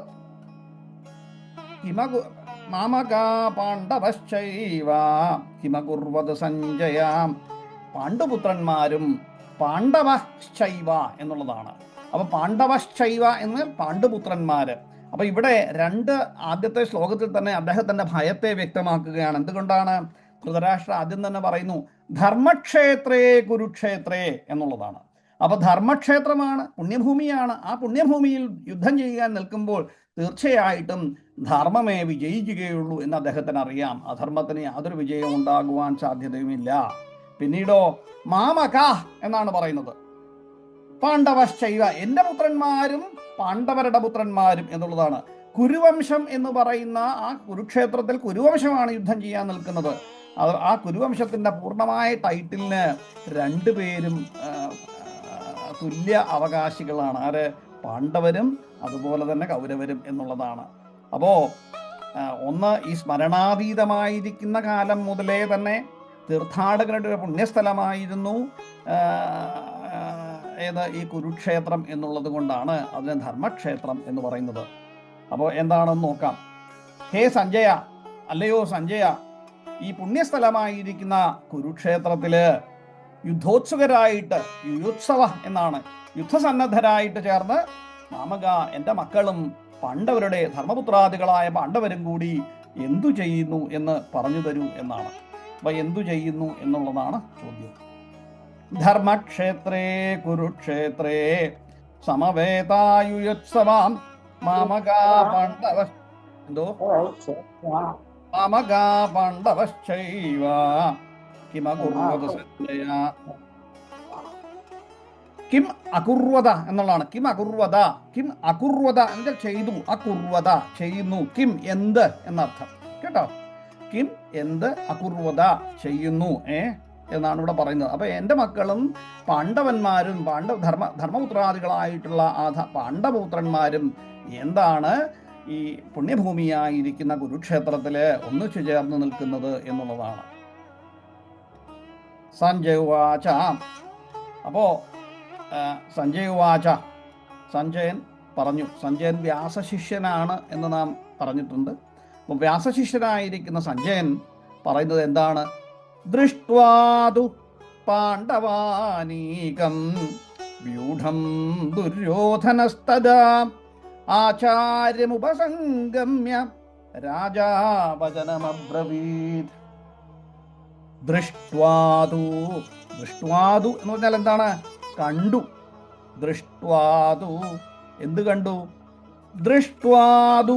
മാമക പാണ്ഡവശ്ചൈവ ഹിമകുർവത് സഞ്ജയാം. പാണ്ഡുപുത്രന്മാരും പാണ്ഡവശ്ചൈവ എന്നുള്ളതാണ്. അപ്പൊ പാണ്ഡവശ്ചൈവ എന്ന് പാണ്ഡുപുത്രന്മാര്. അപ്പൊ ഇവിടെ ആദ്യത്തെ ശ്ലോകത്തിൽ തന്നെ അദ്ദേഹത്തിന്റെ ഭയത്തെ വ്യക്തമാക്കുകയാണ്. എന്തുകൊണ്ടാണ്? ധൃതരാഷ്ട്ര ആദ്യം തന്നെ പറയുന്നു ധർമ്മക്ഷേത്രേ കുരുക്ഷേത്രേ എന്നുള്ളതാണ്. അപ്പൊ ധർമ്മക്ഷേത്രമാണ്, പുണ്യഭൂമിയാണ്. ആ പുണ്യഭൂമിയിൽ യുദ്ധം ചെയ്യാൻ നിൽക്കുമ്പോൾ തീർച്ചയായിട്ടും ധർമ്മമേ വിജയിക്കുകയുള്ളൂ എന്ന് അദ്ദേഹത്തിന് അറിയാം. അധർമ്മത്തിന് യാതൊരു വിജയവും ഉണ്ടാകുവാൻ സാധ്യതയുമില്ല. പിന്നീടോ മാമക എന്നാണ് പറയുന്നത്. പാണ്ഡവശ്ചൈവ എന്റെ പുത്രന്മാരും പാണ്ഡവരുടെ പുത്രന്മാരും എന്നുള്ളതാണ്. കുരുവംശം എന്ന് പറയുന്ന ആ കുരുക്ഷേത്രത്തിൽ കുരുവംശമാണ് യുദ്ധം ചെയ്യാൻ നിൽക്കുന്നത്. ആ കുരുവംശത്തിന്റെ പൂർണ്ണമായ ടൈറ്റിലിന് രണ്ടുപേരും തുല്യ അവകാശികളാണ്. ആര്? പാണ്ഡവരും അതുപോലെ തന്നെ കൗരവരും എന്നുള്ളതാണ്. അപ്പോ ഒന്ന്, ഈ സ്മരണാതീതമായിരിക്കുന്ന കാലം മുതലേ തന്നെ തീർത്ഥാടകരുടെ ഒരു പുണ്യസ്ഥലമായിരുന്നു ഈ കുരുക്ഷേത്രം എന്നുള്ളത് കൊണ്ടാണ് അതിനെ ധർമ്മക്ഷേത്രം എന്ന് പറയുന്നത്. അപ്പോൾ എന്താണെന്ന് നോക്കാം. ഹേ സഞ്ജയ, അല്ലയോ സഞ്ജയ, ഈ പുണ്യസ്ഥലമായിരിക്കുന്ന കുരുക്ഷേത്രത്തില് യുദ്ധോത്സുകരായിട്ട്, യുയോത്സവ എന്നാണ്, യുദ്ധസന്നദ്ധരായിട്ട് ചേർന്ന് മാമക എന്റെ മക്കളും പാണ്ഡവരുടെ ധർമ്മപുത്രാദികളായ പാണ്ഡവരും കൂടി എന്തു ചെയ്യുന്നു എന്ന് പറഞ്ഞു തരൂ എന്നാണ്. അപ്പൊ എന്തു ചെയ്യുന്നു എന്നുള്ളതാണ് ചോദ്യം. ധർമ്മക്ഷേത്രേ കുരുക്ഷേത്രേ സമവേതായുയോത്സവാം മാമകാ പാണ്ഡവ മാമകാ പാണ്ഡവശ്ചൈവ കിമകുർവത സഞ്ജയ. കിം അകുർവത എന്നുള്ളതാണ്. കിം അകുർവത, കിം അകുർവത എന്നുവെച്ചാൽ ചെയ്തു, അകുർവത ചെയ്യുന്നു, കിം എന്ത് എന്നർത്ഥം കേട്ടോ. കിം എന്ത്, അകുർവത ചെയ്യുന്നു എന്നാണ് ഇവിടെ പറയുന്നത്. അപ്പൊ എൻ്റെ മക്കളും പാണ്ഡവന്മാരും ധർമ്മപുത്രാദികളായിട്ടുള്ള ആ പാണ്ഡവപുത്രന്മാരും എന്താണ് ഈ പുണ്യഭൂമിയായിരിക്കുന്ന കുരുക്ഷേത്രത്തില് ഒന്നിച്ചു ചേർന്ന് നിൽക്കുന്നത് എന്നുള്ളതാണ്. സഞ്ജയവാച. അപ്പോ സഞ്ജയവാച, സഞ്ജയൻ പറഞ്ഞു. സഞ്ജയൻ വ്യാസശിഷ്യനാണ് എന്ന് നാം പറഞ്ഞിട്ടുണ്ട്. അപ്പോൾ വ്യാസശിഷ്യനായിരിക്കുന്ന സഞ്ജയൻ പറയുന്നത് എന്താണ്? ദൃഷ്ട്വാതു പാണ്ഡവാനീകം വ്യൂഢം ദുര്യോധനസ്തദാ ആചാര്യമുപസംഗമ്യ രാജാ വചനമബ്രവീത്. ദൃഷ്ട്വാതു, ദൃഷ്ട്വാതു എന്ന് പറഞ്ഞാൽ എന്താണ്? കണ്ടു. ദൃഷ്ട്വാതു എന്ത് കണ്ടു? ദൃഷ്ട്വാതു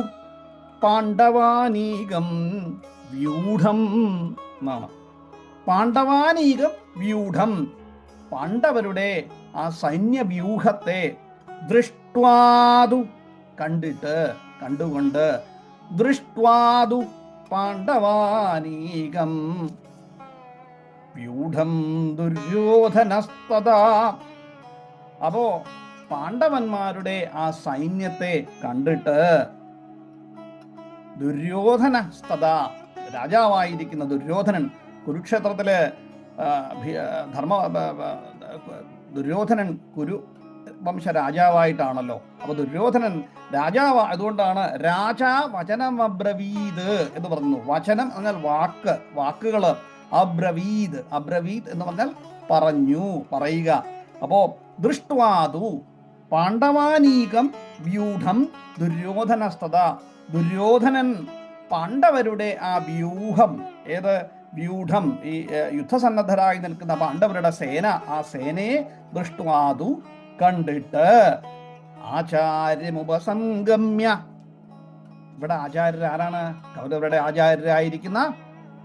പാണ്ഡവാനീകം വ്യൂഢം എന്നാണ്. പാണ്ഡവാനീകം വ്യൂഢം, പാണ്ഡവരുടെ ആ സൈന്യവ്യൂഹത്തെ ദൃഷ്ട്വാതു കണ്ടിട്ട്, കണ്ടുകൊണ്ട്, ദൃഷ്ട്വാതു പാണ്ഡവാനീകം വ്യൂഢം ദുര്യോധനസ്തദാ. അപ്പോ പാണ്ഡവന്മാരുടെ ആ സൈന്യത്തെ കണ്ടിട്ട് ദുര്യോധനസ്തദാ, രാജാവായിരിക്കുന്ന ദുര്യോധനൻ, കുരുക്ഷേത്രത്തിലെ ദുര്യോധനൻ കുരു വംശ രാജാവായിട്ടാണല്ലോ. അപ്പൊ ദുര്യോധനൻ രാജാവ്, അതുകൊണ്ടാണ് രാജാ വചനമബ്രവീത് എന്ന് പറഞ്ഞു. വചനം എന്നാൽ വാക്ക്, വാക്കുകള്. അബ്രവീത്, അബ്രവീത് എന്ന് പറഞ്ഞാൽ പറഞ്ഞു, പറയുക. അപ്പോ ദൃഷ്ട്വാതു പാണ്ഡവാനീകം വ്യൂഢം ദുര്യോധനസ്തദാ. ദുര്യോധനൻ പാണ്ഡവരുടെ ആ വ്യൂഹം, ഏത് വ്യൂഢം ഈ യുദ്ധസന്നദ്ധരായി നിൽക്കുന്ന പാണ്ഡവരുടെ സേന, ആ സേനയെ ദൃഷ്ട്വാതു കണ്ടിട്ട് ആചാര്യമുപസംഗമ്യ. ഇവിടെ ആചാര്യർ ആരാണ്? കൗരവരുടെ ആചാര്യരായിരിക്കുന്ന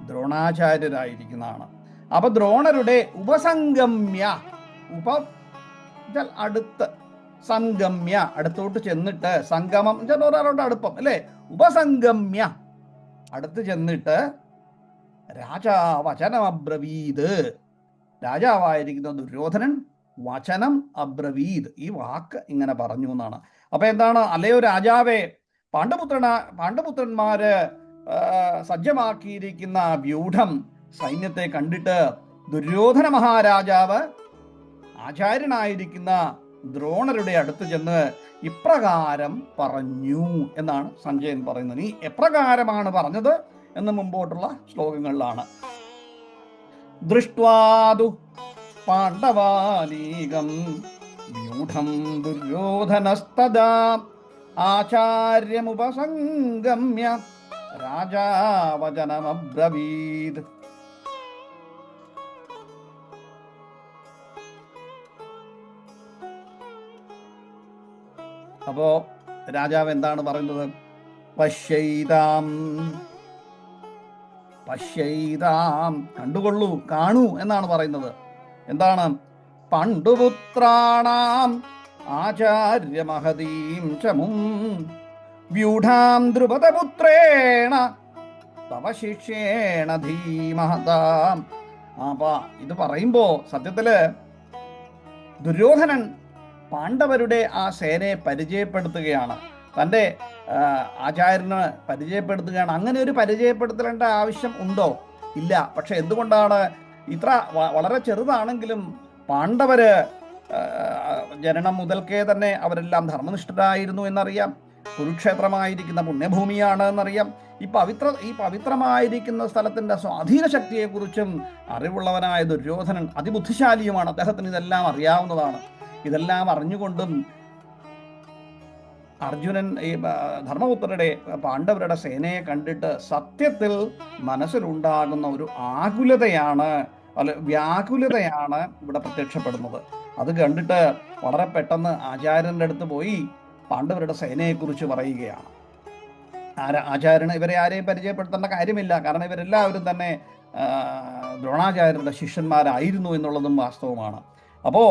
ദ്രോണാചാര്യരായിരിക്കുന്നതാണ്. അപ്പൊ ദ്രോണരുടെ ഉപസംഗമ്യ, അടുത്ത്, സംഗമ്യ അടുത്തോട്ട് ചെന്നിട്ട്, സംഗമം ഒരാളുടെ അടുപ്പം അല്ലെ, ഉപസംഗമ്യ അടുത്ത് ചെന്നിട്ട് രാജാ വചനം അബ്രവീത്, രാജാവായിരിക്കുന്ന ദുര്യോധനൻ വചനം അബ്രവീത്, ഈ വാക്ക് ഇങ്ങനെ പറഞ്ഞു എന്നാണ്. അപ്പൊ എന്താണ്? അല്ലയോ രാജാവേ, പാണ്ഡുപുത്രന്മാര് സജ്ജമാക്കിയിരിക്കുന്ന വ്യൂഢം സൈന്യത്തെ കണ്ടിട്ട് ദുര്യോധന മഹാരാജാവ് ആചാര്യനായിരിക്കുന്ന ദ്രോണരുടെ അടുത്ത് ചെന്ന് ഇപ്രകാരം പറഞ്ഞു എന്നാണ് സഞ്ജയൻ പറയുന്നത്. നീ എപ്രകാരമാണ് പറഞ്ഞത് എന്ന് മുമ്പോട്ടുള്ള ശ്ലോകങ്ങളിലാണ്. ദൃഷ്ട്വാതു പാണ്ഡവാനീകം വ്യൂഢം ദുര്യോധനസ്തദാ ആചാര്യമുപസംഗമ്യ രാജാ വചനമബ്രവീത്. അപ്പോ രാജാവ് എന്താണ് പറയുന്നത്? പശ്യൈതാം, പശ്യൈതാം കണ്ടുകൊള്ളൂ, കാണൂ എന്നാണ് പറയുന്നത്. എന്താണ്? പണ്ഡുപുത്രാണാം ആചാര്യമഹതീം ചമും വ്യൂഢാം ദ്രുപദപുത്രേണ തവ ശിഷ്യേണ ധീമഹതാം. അപ്പൊ ഇത് പറയുമ്പോ സത്യത്തില് ദുര്യോധനൻ പാണ്ഡവരുടെ ആ സേനയെ പരിചയപ്പെടുത്തുകയാണ്, തൻ്റെ ആചാര്യന് പരിചയപ്പെടുത്തുകയാണ്. അങ്ങനെ ഒരു പരിചയപ്പെടുത്തേണ്ട ആവശ്യം ഉണ്ടോ? ഇല്ല. പക്ഷെ എന്തുകൊണ്ടാണ് ഇത്ര വളരെ ചെറുതാണെങ്കിലും പാണ്ഡവര് ജനനം മുതൽക്കേ തന്നെ അവരെല്ലാം ധർമ്മനിഷ്ഠരായിരുന്നു എന്നറിയാം. കുരുക്ഷേത്രമായിരിക്കുന്ന പുണ്യഭൂമിയാണ് എന്നറിയാം. ഈ പവിത്രമായിരിക്കുന്ന സ്ഥലത്തിന്റെ സ്വാധീന ശക്തിയെക്കുറിച്ചും അറിവുള്ളവനായ ദുര്യോധനൻ അതിബുദ്ധിശാലിയുമാണ്. അദ്ദേഹത്തിന് ഇതെല്ലാം അറിയാവുന്നതാണ്. ഇതെല്ലാം അറിഞ്ഞുകൊണ്ടും അർജുനൻ ഈ ധർമ്മപുത്രരുടെ പാണ്ഡവരുടെ സേനയെ കണ്ടിട്ട് സത്യത്തിൽ മനസ്സിലുണ്ടാകുന്ന ഒരു ആകുലതയാണ്, അല്ല വ്യാകുലതയാണ് ഇവിടെ പ്രത്യക്ഷപ്പെടുന്നത്. അത് കണ്ടിട്ട് വളരെ പെട്ടെന്ന് ആചാര്യന്റെ അടുത്ത് പോയി പാണ്ഡവരുടെ സേനയെക്കുറിച്ച് പറയുകയാണ്. ആചാര്യന് ഇവരെ ആരെയും പരിചയപ്പെടുത്തേണ്ട കാര്യമില്ല, കാരണം ഇവരെല്ലാവരും തന്നെ ദ്രോണാചാര്യരുടെ ശിഷ്യന്മാരായിരുന്നു എന്നുള്ളതും വാസ്തവമാണ്. അപ്പോ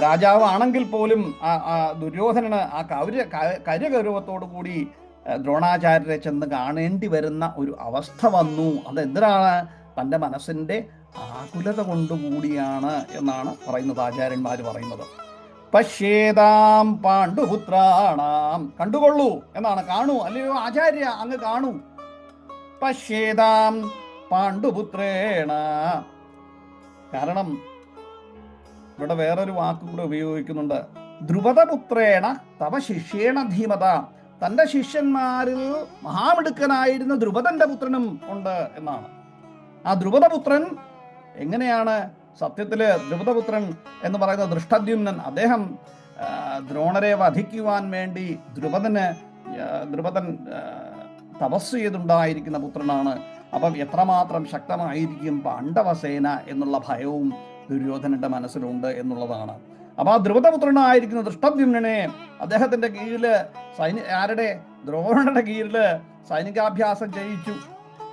രാജാവ് ആണെങ്കിൽ പോലും ദുര്യോധനന് ആ കാര്യഗൗരവത്തോടു കൂടി ദ്രോണാചാര്യരെ ചെന്ന് കാണേണ്ടി വരുന്ന ഒരു അവസ്ഥ വന്നു. അതെന്തിനാണ്? തൻ്റെ മനസ്സിൻ്റെ ആകുലത കൊണ്ടുകൂടിയാണ് എന്നാണ് പറയുന്നത്, ആചാര്യന്മാർ പറയുന്നത്. പശ്യേതാം പാണ്ഡുപുത്രാണാം, കണ്ടുകൊള്ളൂ എന്നാണ്, കാണൂ, അല്ലയോ ആചാര്യ അങ്ങ് കാണൂ. പശ്യേതാം പാണ്ഡുപുത്രേണ, കാരണം ഇവിടെ വേറൊരു വാക്കും കൂടെ ഉപയോഗിക്കുന്നുണ്ട്. ദ്രുപദപുത്രേണ തവ ശിഷ്യേണ ധീമത, തൻ്റെ ശിഷ്യന്മാരിൽ മഹാമിടുക്കനായിരുന്ന ദ്രുപദന്റെ പുത്രനും ഉണ്ട് എന്നാണ്. ആ ദ്രുപദപുത്രൻ എങ്ങനെയാണ്? സത്യത്തില് ദ്രുപദപുത്രൻ എന്ന് പറയുന്ന ദൃഷ്ടദ്യുമ്നൻ, അദ്ദേഹം ദ്രോണരെ വധിക്കുവാൻ വേണ്ടി ദ്രുപദൻ തപസ് ചെയ്തുണ്ടായിരിക്കുന്ന പുത്രനാണ്. അപ്പം എത്രമാത്രം ശക്തമായിരിക്കും പാണ്ഡവസേന എന്നുള്ള ഭയവും ദുര്യോധനന്റെ മനസ്സിലുണ്ട് എന്നുള്ളതാണ്. അപ്പൊ ആ ദ്രുപദപുത്രനായിരിക്കുന്ന ദൃഷ്ടദ്യുമ്നനെ അദ്ദേഹത്തിന്റെ കീഴില് ദ്രോണരുടെ കീഴില് സൈനികാഭ്യാസം ചെയ്യിച്ചു.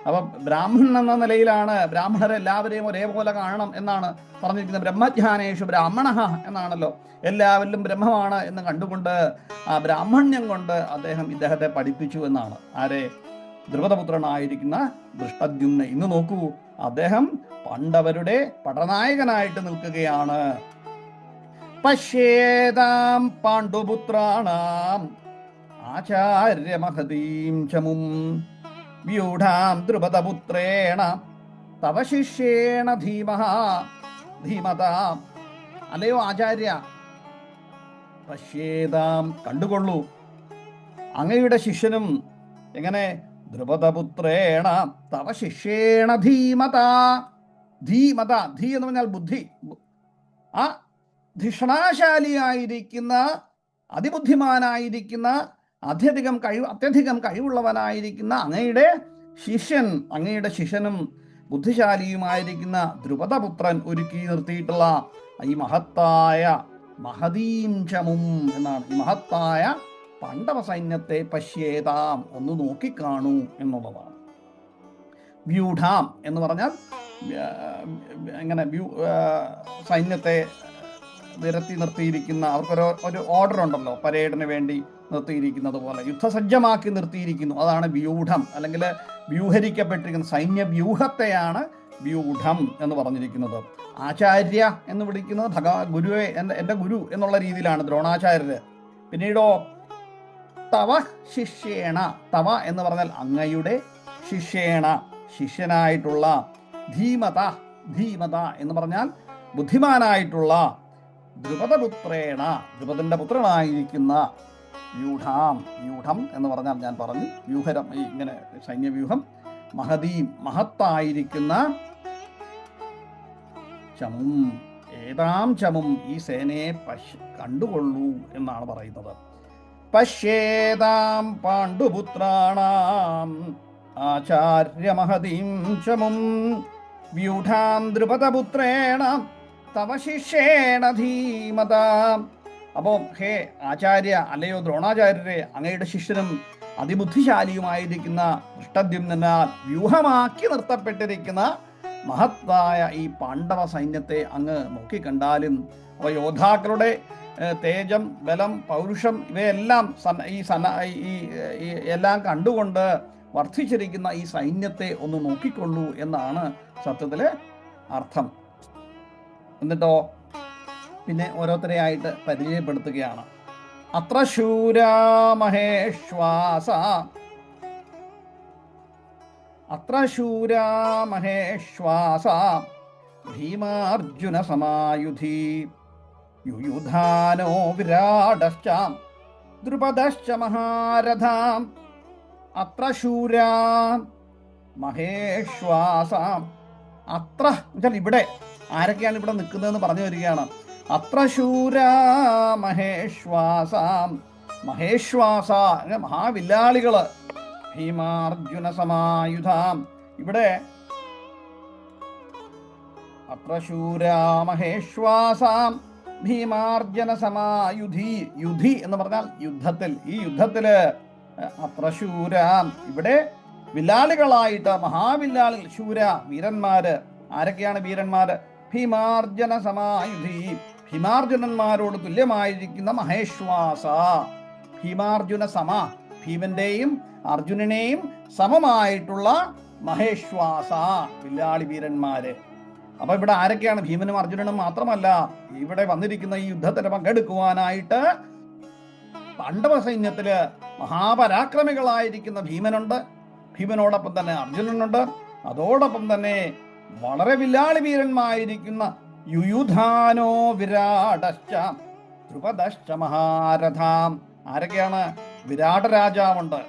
അപ്പൊ ബ്രാഹ്മണൻ എന്ന നിലയിലാണ്, ബ്രാഹ്മണരെ എല്ലാവരെയും ഒരേപോലെ കാണണം എന്നാണ് പറഞ്ഞിരിക്കുന്നത്. ബ്രഹ്മജ്ഞാനേഷു ബ്രാഹ്മണ എന്നാണല്ലോ, എല്ലാവരിലും ബ്രഹ്മമാണ് എന്ന് കണ്ടുകൊണ്ട് ആ ബ്രാഹ്മണ്യം കൊണ്ട് ഇദ്ദേഹത്തെ പഠിപ്പിച്ചു എന്നാണ്. ആരെ? ദ്രുപദപുത്രനായിരിക്കുന്ന ദൃഷ്ടദ്യുമ്ന. ഇന്ന് നോക്കൂ, അദ്ദേഹം പാണ്ഡവരുടെ പടനായകനായിട്ട് നിൽക്കുകയാണ്. പശ്യേതാം പാണ്ഡുപുത്രാണാം ആചാര്യമഹതീം ചമും വ്യൂഢാം ദ്രുപദപുത്രേണ തവ ശിഷ്യേണ ധീമത. അല്ലയോ ആചാര്യ, പശ്യേതാം കണ്ടുകൊള്ളൂ, അങ്ങയുടെ ശിഷ്യനും എങ്ങനെ? ദ്രുപദപുത്രേണ തവ ശിഷ്യേണ ധീമത. ധീമത, ധീ എന്ന് പറഞ്ഞാൽ ബുദ്ധി. ആ ധിഷണാശാലിയായിരിക്കുന്ന, അതിബുദ്ധിമാനായിരിക്കുന്ന, അത്യധികം കഴിവുള്ളവനായിരിക്കുന്ന അങ്ങയുടെ ശിഷ്യനും ബുദ്ധിശാലിയുമായിരിക്കുന്ന ദ്രുപദപുത്രൻ ഒരുക്കി നിർത്തിയിട്ടുള്ള ഈ മഹത്തായ മഹതീം ചമും എന്നാണ്, ഈ മഹത്തായ പാണ്ഡവ സൈന്യത്തെ പശ്യേതാം, ഒന്ന് നോക്കിക്കാണൂ എന്നുള്ളതാണ്. വ്യൂഢാം എന്ന് പറഞ്ഞാൽ ഇങ്ങനെ സൈന്യത്തെ നിരത്തി നിർത്തിയിരിക്കുന്ന, അവർക്കൊരു ഓർഡർ ഉണ്ടല്ലോ, പരേഡിന് വേണ്ടി നിർത്തിയിരിക്കുന്നത് പോലെ യുദ്ധസജ്ജമാക്കി നിർത്തിയിരിക്കുന്നു. അതാണ് വ്യൂഢം, അല്ലെങ്കിൽ വ്യൂഹരിക്കപ്പെട്ടിരിക്കുന്ന സൈന്യ വ്യൂഹത്തെയാണ് വ്യൂഢം എന്ന് പറഞ്ഞിരിക്കുന്നത്. ആചാര്യ എന്ന് വിളിക്കുന്നത് ഗുരുവെ, എൻ്റെ ഗുരു എന്നുള്ള രീതിയിലാണ് ദ്രോണാചാര്യര്. പിന്നീടോ തവ ശിഷ്യേണ, തവ എന്ന് പറഞ്ഞാൽ അങ്ങയുടെ, ശിഷ്യേണ ശിഷ്യനായിട്ടുള്ള, ധീമത, ധീമത എന്ന് പറഞ്ഞാൽ ബുദ്ധിമാനായിട്ടുള്ള, ദ്രുപദപുത്രേണ ദ്രുപദന്റെ പുത്രനായിരിക്കുന്ന, വ്യൂഢാം, വ്യൂഢം എന്ന് പറഞ്ഞാൽ ഞാൻ പറഞ്ഞു വ്യൂഹരം, ഇങ്ങനെ സൈന്യവ്യൂഹം, മഹതീം മഹത്തായിരിക്കുന്ന, ചമും ഏതാം ചമും ഈ സേനയെ കണ്ടുകൊള്ളൂ എന്നാണ് പറയുന്നത്. പശ്യേതാം പാണ്ഡുപുത്രാണാം ആചാര്യമഹതീം ചമും വ്യൂഢാം ദ്രുപദപുത്രേണ തവ ശിഷ്യേണ ധീമതാം. അപ്പോൾ ഹേ ആചാര്യ, അല്ലയോ ദ്രോണാചാര്യരെ, അങ്ങയുടെ ശിഷ്യനും അതിബുദ്ധിശാലിയുമായിരിക്കുന്ന ദൃഷ്ടദ്യുമ്നാൽ വ്യൂഹമാക്കി നിർത്തപ്പെട്ടിരിക്കുന്ന മഹത്തായ ഈ പാണ്ഡവ സൈന്യത്തെ അങ്ങ് നോക്കിക്കണ്ടാലും, അപ്പോൾ യോദ്ധാക്കളുടെ തേജം, ബലം, പൗരുഷം ഇവയെല്ലാം എല്ലാം കണ്ടുകൊണ്ട് വർദ്ധിച്ചിരിക്കുന്ന ഈ സൈന്യത്തെ ഒന്ന് നോക്കിക്കൊള്ളൂ എന്നാണ് സത്യത്തില് അർത്ഥം. എന്നിട്ടോ പിന്നെ ഓരോരുത്തരെയായിട്ട് പരിചയപ്പെടുത്തുകയാണ്. അത്ര ശൂരാ മഹേശ്വാസ, അത്ര ശൂരാ മഹേശ്വാസ ഭീമാർജുന സമായുധി യുയുധാനോ വിരാടശ്ച ദ്രുപദശ്ച മഹാരഥാം. അത്ര ശൂരാ മഹേശ്വാസ, അത്ര എന്നുവെച്ചാൽ ഇവിടെ ആരൊക്കെയാണ് ഇവിടെ നിൽക്കുന്നതെന്ന് പറഞ്ഞു വരികയാണ്. അത്ര ശൂരാ മഹേശ്വാസ, മഹേശ്വാസ മഹാവില്ലാളികള്, ഭീമാർജുന സമായുധാം. ഇവിടെ അത്ര ശൂരാ മഹേശ്വാസ ഭീമാർജന സമായുധി, യുധി എന്ന് പറഞ്ഞാൽ യുദ്ധത്തിൽ, ഈ യുദ്ധത്തില് അത്ര ശൂര, ഇവിടെ വില്ലാളികളായിട്ട് മഹാവില്ലാളികൾ, ശൂര വീരന്മാര്. ആരൊക്കെയാണ് വീരന്മാര്? ഭീമാർജന സമായുധി, ഭീമാർജുനന്മാരോട് തുല്യമായിരിക്കുന്ന മഹേശ്വാസ, ഭീമാർജുന സമ, ഭീമന്റെയും അർജുനനെയും സമമായിട്ടുള്ള മഹേശ്വാസ വില്ലാളി വീരന്മാര്. അപ്പൊ ഇവിടെ ആരൊക്കെയാണ്? ഭീമനും അർജുനനും മാത്രമല്ല, ഇവിടെ വന്നിരിക്കുന്ന ഈ യുദ്ധത്തിൽ പങ്കെടുക്കുവാനായിട്ട് പാണ്ഡവ സൈന്യത്തില് മഹാപരാക്രമികളായിരിക്കുന്ന ഭീമനുണ്ട്, ഭീമനോടൊപ്പം തന്നെ അർജുനനുണ്ട്, അതോടൊപ്പം തന്നെ വളരെ വില്ലാളി വീരന്മായിരിക്കുന്ന യുയുധാനോ വിരാടശ്ച ദ്രുപദശ്ച മഹാരഥാം. ആരൊക്കെയാണ്? വിരാട രാജാവുണ്ട്,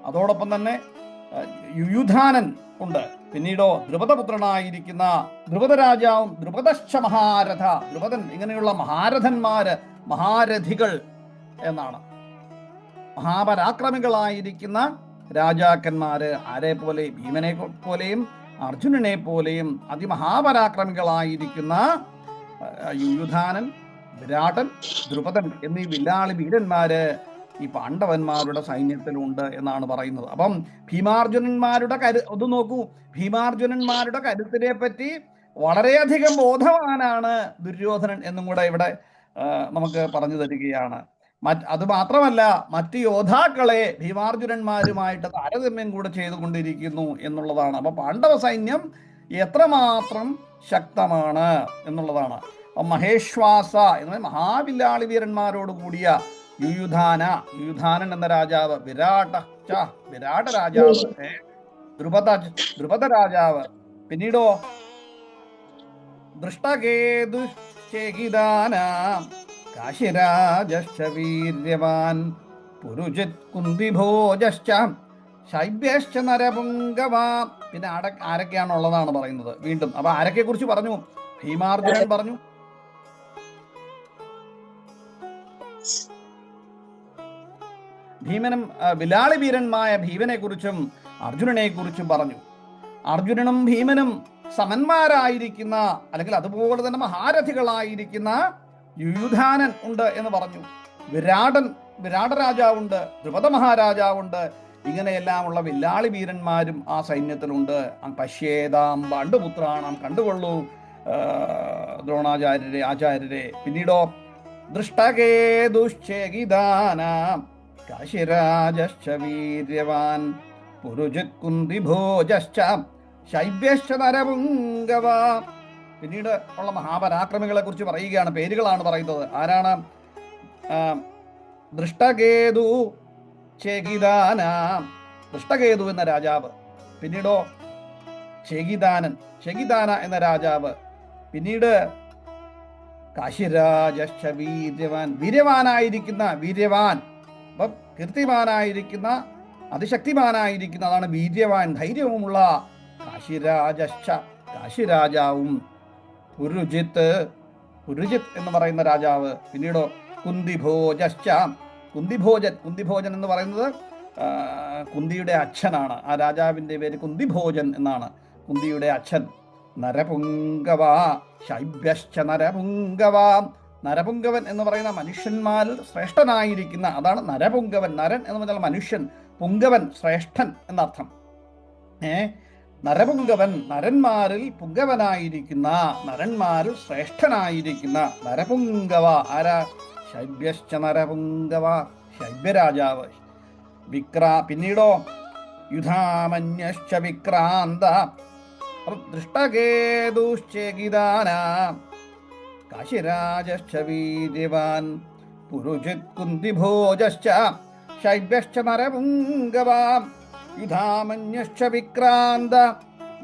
അതോടൊപ്പം തന്നെ യുയുധാനൻ ഉണ്ട്, പിന്നീടോ ദ്രുപദപുത്രനായിരിക്കുന്ന ദ്രുപദ രാജാവും, ദ്രുപദശ്ച മഹാരഥ, ദ്രുപദൻ, ഇങ്ങനെയുള്ള മഹാരഥന്മാര്, മഹാരഥികൾ എന്നാണ്. മഹാപരാക്രമികളായിരിക്കുന്ന രാജാക്കന്മാര്. ആരെ പോലെ? ഭീമനെ പോലെയും അർജുനനെ പോലെയും അതിമഹാപരാക്രമികളായിരിക്കുന്ന യുയുധാനൻ, വിരാടൻ, ദ്രുപദൻ എന്നീ വില്ലാളി വീരന്മാര് ഈ പാണ്ഡവന്മാരുടെ സൈന്യത്തിലുണ്ട് എന്നാണ് പറയുന്നത്. അപ്പം ഭീമാർജുനന്മാരുടെ ഒന്ന് നോക്കൂ, ഭീമാർജുനന്മാരുടെ കരുത്തിനെ പറ്റി വളരെയധികം ബോധവാനാണ് ദുര്യോധനൻ എന്നും കൂടെ ഇവിടെ നമുക്ക് പറഞ്ഞു തരികയാണ്. അത് മാത്രമല്ല, മറ്റ് യോദ്ധാക്കളെ ഭീമാർജുനന്മാരുമായിട്ട് താരതമ്യം കൂടെ ചെയ്തുകൊണ്ടിരിക്കുന്നു എന്നുള്ളതാണ്. അപ്പൊ പാണ്ഡവ സൈന്യം എത്രമാത്രം ശക്തമാണ് എന്നുള്ളതാണ്. മഹേശ്വാസ എന്ന മഹാവില്ലാളി വീരന്മാരോട് കൂടിയ യുയുധാനൻ എന്ന രാജാവ്, വിരാട രാജാവ്, ദ്രുപദ രാജാവ്, പിന്നീടോ ദൃഷ്ടകേതു കാശിരാജശ്ച വീര്യവാൻ പുരുജിത് കുന്തിഭോജശ്ച ശൈബ്യശ്ച നരപുംഗവാ. പിന്നെ ആരൊക്കെയാണുള്ളതാണ് പറയുന്നത് വീണ്ടും. അപ്പൊ ആരൊക്കെ കുറിച്ച് പറഞ്ഞു? ഭീമാർജുനൻ പറഞ്ഞു, ഭീമനും വിലാളി വീരന്മായ ഭീമനെ കുറിച്ചും അർജുനനെ കുറിച്ചും പറഞ്ഞു. അർജുനനും ഭീമനും സമന്മാരായിരിക്കുന്ന അല്ലെങ്കിൽ അതുപോലെ തന്നെ മഹാരഥികളായിരിക്കുന്ന യുയുധാനൻ ഉണ്ട് എന്ന് പറഞ്ഞു. വിരാട രാജാവുണ്ട്, ദ്രുപദ മഹാരാജാവുണ്ട്. ഇങ്ങനെയെല്ലാമുള്ള വില്ലാളി വീരന്മാരും ആ സൈന്യത്തിലുണ്ട്. പശ്യേതാം പാണ്ഡുപുത്രാണാം, കണ്ടുകൊള്ളൂ ആചാര്യരെ. പിന്നീടോ ദൃഷ്ടകേതുശ്ചേകിദാനാം കാശിരാജശ്ച വീര്യവാൻ പുരുജിത് കുന്തിഭോജശ്ച ശൈബ്യശ്ച നരപുംഗവ. പിന്നീട് ഉള്ള മഹാപരാക്രമികളെ കുറിച്ച് പറയുകയാണ്. പേരുകളാണ് പറയുന്നത്. ആരാണ്? ദൃഷ്ടകേതു ചേകിദാനാം, ദൃഷ്ടകേതു എന്ന രാജാവ്. പിന്നീടോ ചേകിദാന എന്ന രാജാവ്. പിന്നീട് കാശിരാജശ്ച വീര്യവാൻ, വീര്യവാൻ, അപ്പം കീർത്തിമാനായിരിക്കുന്ന അതിശക്തിമാനായിരിക്കുന്ന അതാണ് വീര്യവാൻ, ധൈര്യവുമുള്ള കാശിരാജാവും. പുരുജിത്ത് എന്ന് പറയുന്ന രാജാവ്. പിന്നീടോ കുന്തിഭോജൻ എന്ന് പറയുന്നത് കുന്തിയുടെ അച്ഛനാണ്. ആ രാജാവിൻ്റെ പേര് കുന്തിഭോജൻ എന്നാണ്, കുന്തിയുടെ അച്ഛൻ. നരപുംഗവ ശൈബ്യശ്ച നരപുംഗവ. നരപുംഗവൻ എന്ന് പറയുന്ന മനുഷ്യന്മാരിൽ ശ്രേഷ്ഠനായിരിക്കുന്ന, അതാണ് നരപുംഗവൻ. നരൻ എന്ന് പറഞ്ഞാൽ മനുഷ്യൻ, പുംഗവൻ ശ്രേഷ്ഠൻ എന്നർത്ഥം. നരപുംഗവൻ, നരന്മാരിൽ പുംഗവനായിരിക്കുന്ന, നരന്മാരിൽ ശ്രേഷ്ഠനായിരിക്കുന്ന നരപുംഗവ. ആരാ? ശൈബ്യശ്ച നരപുംഗവ, ശൈബ്യരാജാവ്. പിന്നീടോ യുധാമന്യശ്ച വിക്രാന്ത ദൃഷ്ടകേതുശ്ചേകിദാനാം കാശിരാജശ്ച വീര്യവാൻ പുരുജിത് കുന്തിഭോജശ്ച ശൈബ്യശ്ച നരപുംഗവ യുധാമന്യശ്ച വിക്രാന്ത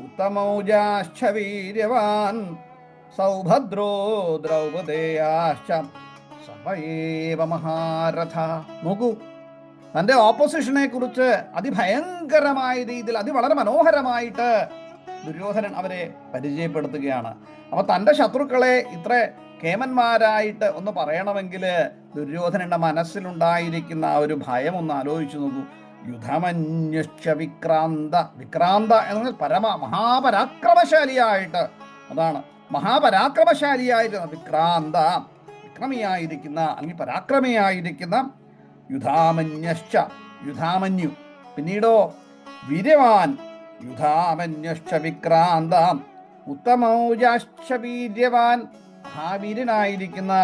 ഉത്തമൗജാശ്ച വീര്യവാൻ സൗഭദ്രോ ദ്രൗപദേയാശ്ച സർവൈവ മഹാരഥ. നോക്കൂ, തന്റെ ഓപ്പോസിഷനെ കുറിച്ച് അതിഭയങ്കരമായ രീതിയിൽ വളരെ മനോഹരമായിട്ട് ദുര്യോധനൻ അവരെ പരിചയപ്പെടുത്തുകയാണ്. അപ്പൊ തന്റെ ശത്രുക്കളെ ഇത്ര കേമന്മാരായിട്ട് ഒന്ന് പറയണമെങ്കിൽ ദുര്യോധനന്റെ മനസ്സിലുണ്ടായിരിക്കുന്ന ആ ഒരു ഭയം ഒന്ന് ആലോചിച്ചു നോക്കൂ. യുധമന്യശ്ച വിക്രാന്ത എന്ന് പറഞ്ഞാൽ മഹാപരാക്രമശാലിയായിട്ട്, അതാണ് മഹാപരാക്രമശാലിയായിട്ട് വിക്രമിയായിരിക്കുന്ന അല്ലെങ്കിൽ പരാക്രമിയായിരിക്കുന്ന യുധാമന്യു. പിന്നീടോ വീര്യവാൻ യുധാമന്യശ്ച വിക്രാന്ത ഉത്തമൗജശ്ച വീര്യവാൻ, മഹാവീര്യനായിരിക്കുന്ന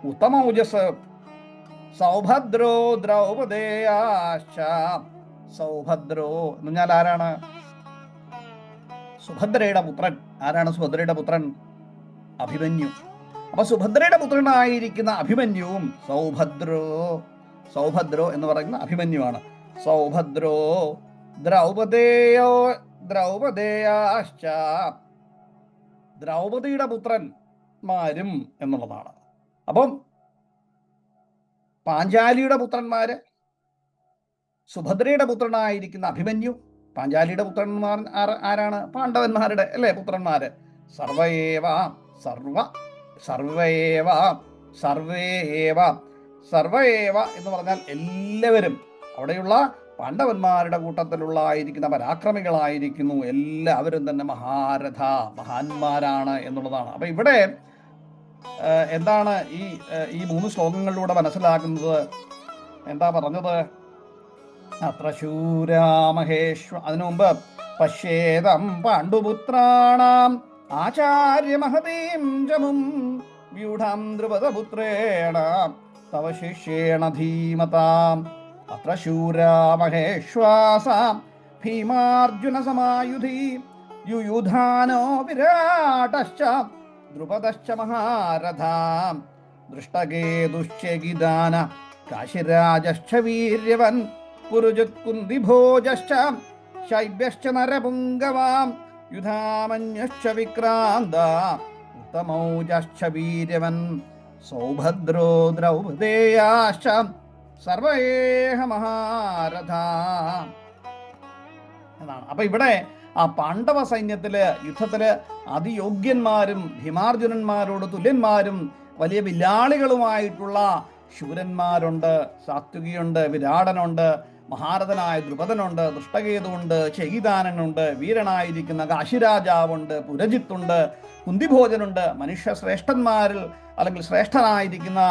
ഉത്തമൗജസ്. സൗഭദ്രോ ദ്രൗപദേയാശ്ച. സൗഭദ്രോ എന്ന് പറഞ്ഞാൽ ആരാണ്? സുഭദ്രയുടെ പുത്രൻ. ആരാണ് സുഭദ്രയുടെ പുത്രൻ? അഭിമന്യു. അപ്പൊ സുഭദ്രയുടെ പുത്രനായിരിക്കുന്ന അഭിമന്യുവും സൗഭദ്രോ എന്ന് പറയുന്ന അഭിമന്യുവാണ്. സൗഭദ്രോ ദ്രൗപദേയാശ്ച, ദ്രൗപദിയുടെ പുത്രന്മാരും എന്നുള്ളതാണ്. അപ്പം പാഞ്ചാലിയുടെ പുത്രന്മാര്, സുഭദ്രയുടെ പുത്രനായിരിക്കുന്ന അഭിമന്യു. പാഞ്ചാലിയുടെ പുത്രന്മാർ ആരാണ്? പാണ്ഡവന്മാരുടെ അല്ലേ പുത്രന്മാര്. സർവേവ എന്ന് പറഞ്ഞാൽ എല്ലാവരും, അവിടെയുള്ള പാണ്ഡവന്മാരുടെ കൂട്ടത്തിലുള്ള ആയിരിക്കുന്ന പരാക്രമികളായിരിക്കുന്നു. എല്ലാവരും തന്നെ മഹാന്മാരാണ് എന്നുള്ളതാണ്. അപ്പൊ ഇവിടെ എന്താണ് ഈ 3 ശ്ലോകങ്ങളിലൂടെ മനസ്സിലാക്കുന്നത്? എന്താ പറഞ്ഞത്? അത്ര ശൂരാമഹേശ്വ. അതിനു മുമ്പ് പശ്യേതം പാണ്ഡുപുത്രാണാം ആചാര്യമഹതീം ജമും വ്യൂഢാം ദ്രുപദപുത്രേണ തവ ശിഷ്യേണ ധീമതാം അത്ര ശൂരാമഹേശ്വാസാം ഭീമാർജുന സമായുധി യുയുധാനോ വിരാടശ്ച ദ്രുപദശ്ച മഹാരഥാം ദൃഷ്ടകേതുശ്ചേകിദാന കാശിരാജശ്ച വീര്യവൻ പുരുജിത് കുന്തിഭോജശ്ച ശൈബ്യശ്ച നരപുംഗവാം യുധാമന്യശ്ച വിക്രാന്ത ഉത്തമൗജശ്ച വീര്യവൻ സൗഭദ്രോ ദ്രൗപദേയാശ്ച സർവേഹ മഹാരഥാ എന്നാണ്. അപ്പൊ ഇവിടെ ആ പാണ്ഡവ സൈന്യത്തില് യുദ്ധത്തില് അതിയോഗ്യന്മാരും ഭീമാർജുനന്മാരോട് തുല്യന്മാരും വലിയ വില്ലാളികളുമായിട്ടുള്ള ശൂരന്മാരുണ്ട്, സാത്വികിയുണ്ട്, വിരാടനുണ്ട്, മഹാരഥനായ ദ്രുപദനുണ്ട്, ദൃഷ്ടകേതുണ്ട്, ചകിതാനനുണ്ട്, വീരനായിരിക്കുന്ന കാശിരാജാവുണ്ട്, പുരജിത്തുണ്ട്, കുന്തിഭോജനുണ്ട്, മനുഷ്യ ശ്രേഷ്ഠന്മാരിൽ അല്ലെങ്കിൽ ശ്രേഷ്ഠനായിരിക്കുന്ന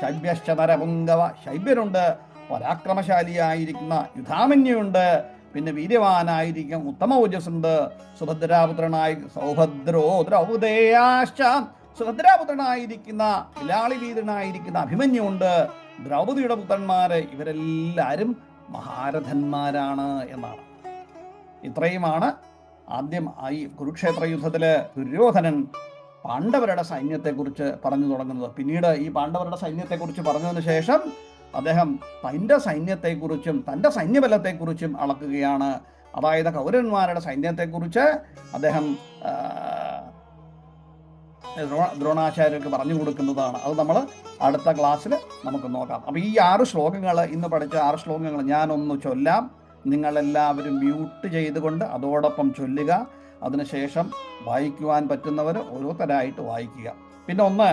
ശൈബ്യശ്ച നരപുങ്കവ ശൈബ്യനുണ്ട്, പരാക്രമശാലിയായിരിക്കുന്ന യുധാമന്യുണ്ട്, പിന്നെ വീര്യവാനായിരിക്കും ഉത്തമ ഓജസ്സുണ്ട്, സുഭദ്രാപുത്രനായി സൗഭദ്രോ ദ്രൗപദേയാശ്ച സുഭദ്രാപുത്രനായിരിക്കുന്ന വിലാളി വീരനായിരിക്കുന്ന അഭിമന്യുണ്ട്, ദ്രൗപദിയുടെ പുത്രന്മാര് ഇവരെല്ലാവരും മഹാരഥന്മാരാണ് എന്നാണ്. ഇത്രയുമാണ് ആദ്യം ഈ കുരുക്ഷേത്ര യുദ്ധത്തില് ദുര്യോധനൻ പാണ്ഡവരുടെ സൈന്യത്തെക്കുറിച്ച് പറഞ്ഞു തുടങ്ങുന്നത്. പിന്നീട് ഈ പാണ്ഡവരുടെ സൈന്യത്തെക്കുറിച്ച് പറഞ്ഞതിന് ശേഷം അദ്ദേഹം തൻ്റെ സൈന്യത്തെക്കുറിച്ചും തൻ്റെ സൈന്യബലത്തെക്കുറിച്ചും അളക്കുകയാണ്. അതായത് കൗരവന്മാരുടെ സൈന്യത്തെക്കുറിച്ച് അദ്ദേഹം ദ്രോണാചാര്യർക്ക് പറഞ്ഞു കൊടുക്കുന്നതാണ്. അത് നമ്മൾ അടുത്ത ക്ലാസ്സിൽ നമുക്ക് നോക്കാം. അപ്പോൾ ഈ 6 ശ്ലോകങ്ങൾ, ഇന്ന് പഠിച്ച 6 ശ്ലോകങ്ങൾ ഞാനൊന്ന് ചൊല്ലാം. നിങ്ങളെല്ലാവരും മ്യൂട്ട് ചെയ്തുകൊണ്ട് അതോടൊപ്പം ചൊല്ലുക. അതിനുശേഷം വായിക്കുവാൻ പറ്റുന്നവർ ഓരോരുത്തരായിട്ട് വായിക്കുക. പിന്നെ ഒന്ന്,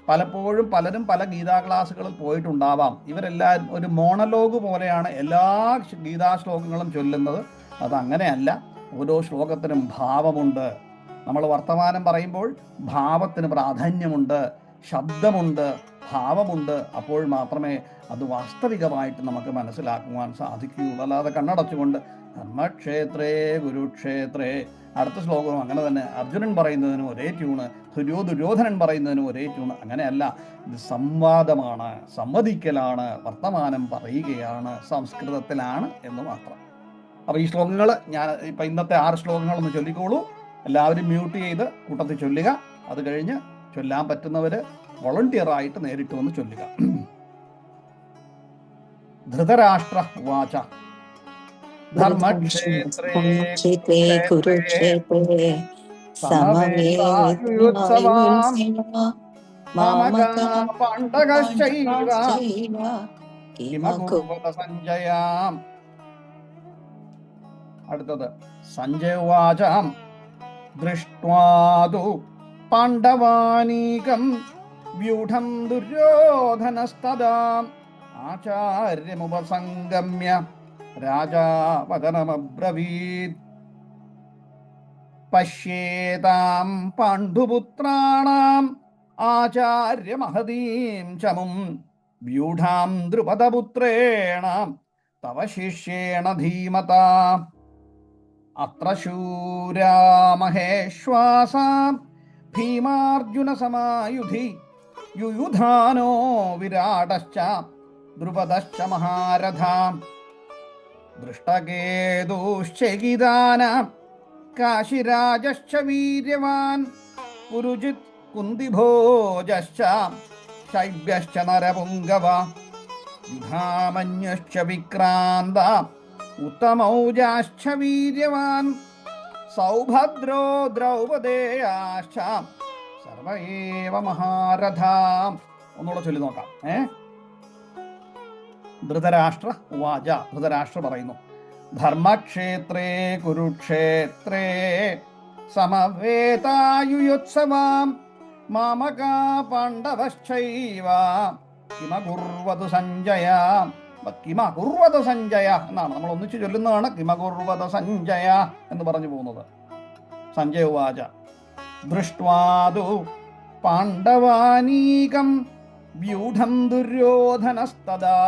പലപ്പോഴും പലരും പല ഗീതാ ക്ലാസ്സുകളിൽ പോയിട്ടുണ്ടാവാം. ഇവരെല്ലാവരും ഒരു മോണലോഗ് പോലെയാണ് എല്ലാ ഗീതാ ശ്ലോകങ്ങളും ചൊല്ലുന്നത്. അതങ്ങനെയല്ല. ഓരോ ശ്ലോകത്തിനും ഭാവമുണ്ട്. നമ്മൾ വർത്തമാനം പറയുമ്പോൾ ഭാവത്തിന് പ്രാധാന്യമുണ്ട്, ശബ്ദമുണ്ട്, ഭാവമുണ്ട്. അപ്പോൾ മാത്രമേ അത് വാസ്തവികമായിട്ട് നമുക്ക് മനസ്സിലാക്കുവാൻ സാധിക്കുകയുള്ളൂ. അല്ലാതെ കണ്ണടച്ചുകൊണ്ട് ധർമ്മക്ഷേത്രേ കുരുക്ഷേത്രേ, അടുത്ത ശ്ലോകവും അങ്ങനെ തന്നെ അർജുനൻ പറയുന്നതിനും ഒരേ ട്യൂണ്, ദുര്യോധനൻ പറയുന്നതിനും ഒരേ ട്യൂണ്, അങ്ങനെയല്ല. ഇത് സംവാദമാണ്, സംവദിക്കലാണ്, വർത്തമാനം പറയുകയാണ്, സംസ്കൃതത്തിലാണ് എന്ന് മാത്രം. അപ്പോൾ ഈ ശ്ലോകങ്ങൾ ഞാൻ ഇപ്പം ഇന്നത്തെ 6 ശ്ലോകങ്ങളൊന്ന് ചൊല്ലിക്കോളൂ. എല്ലാവരും മ്യൂട്ട് ചെയ്ത് കൂട്ടത്തിൽ ചൊല്ലുക. അത് കഴിഞ്ഞ് ചൊല്ലാൻ പറ്റുന്നവർ വോളണ്ടിയറായിട്ട് നേരിട്ട് വന്ന് ചൊല്ലുക. ധൃതരാഷ്ട്ര ഉവാച ധർമ്മക്ഷേത്രേ കുരുക്ഷേത്രേ സമവേതായുത്സവാം പാണ്ഡകശ്ചൈവ കിമകുർവത സഞ്ജയാം. അടുത്തത് സഞ്ജയ ഉവാച ദൃഷ്ട്വാതു പാണ്ഡവാനീകം വ്യൂഢം ദുര്യോധനസ്തദാ ആചാര്യമുപസംഗമ്യ രാജാ വദനമബ്രവീത് പശ്യേതാം പാണ്ഡുപുത്രാണാം ആചാര്യമഹതീം ചമും വ്യൂഢാം ദ്രുപദപുത്രേണ തവ ശിഷ്യേണ ധീമതാ അത്ര ശൂരാ മഹേശ്വാസാ ഭീമാർജുന സമായുധി യുയുധാനോ വിരാടശ്ച ദ്രുപദശ്ച മഹാരഥാം ദൃഷ്ടകേതുശ്ചകിതാന കാശിരാജശ്ച വീര്യവാൻ പുരുജിത് കുന്തിഭോജശ്ച ശൈബ്യശ്ച നരപുങ്കവ യുധാമന്യശ്ച വിക്രാന്ത ഉത്തമൗജാശ്ച വീര്യവാൻ സൗഭദ്രോ ദ്രൗപദേയാശ്ച സർവൈവ മഹാരഥാം. ഒന്നുകൂടെ ചൊല്ലി നോക്കാം. ധൃതരാഷ്ട്ര ഉവാച, ധൃതരാഷ്ട്ര പറയുന്നു, ധർമ്മക്ഷേത്രേ കുരുക്ഷേത്രേ സമവേതായുത്സവാം മാമകാ പാണ്ഡവശ്ചൈവ കിമകുർവതു സഞ്ജയ. കിമകുർവതു സഞ്ജയ എന്നാണ് നമ്മൾ ഒന്നിച്ച് ചൊല്ലുന്നതാണ്. കിമകുർവത സഞ്ജയ എന്ന് പറഞ്ഞു പോകുന്നത്. സഞ്ജയ ഉവാച ദൃഷ്ട്വാതു പാണ്ഡവാനീകം വ്യൂഢം ദുര്യോധനസ്തദാ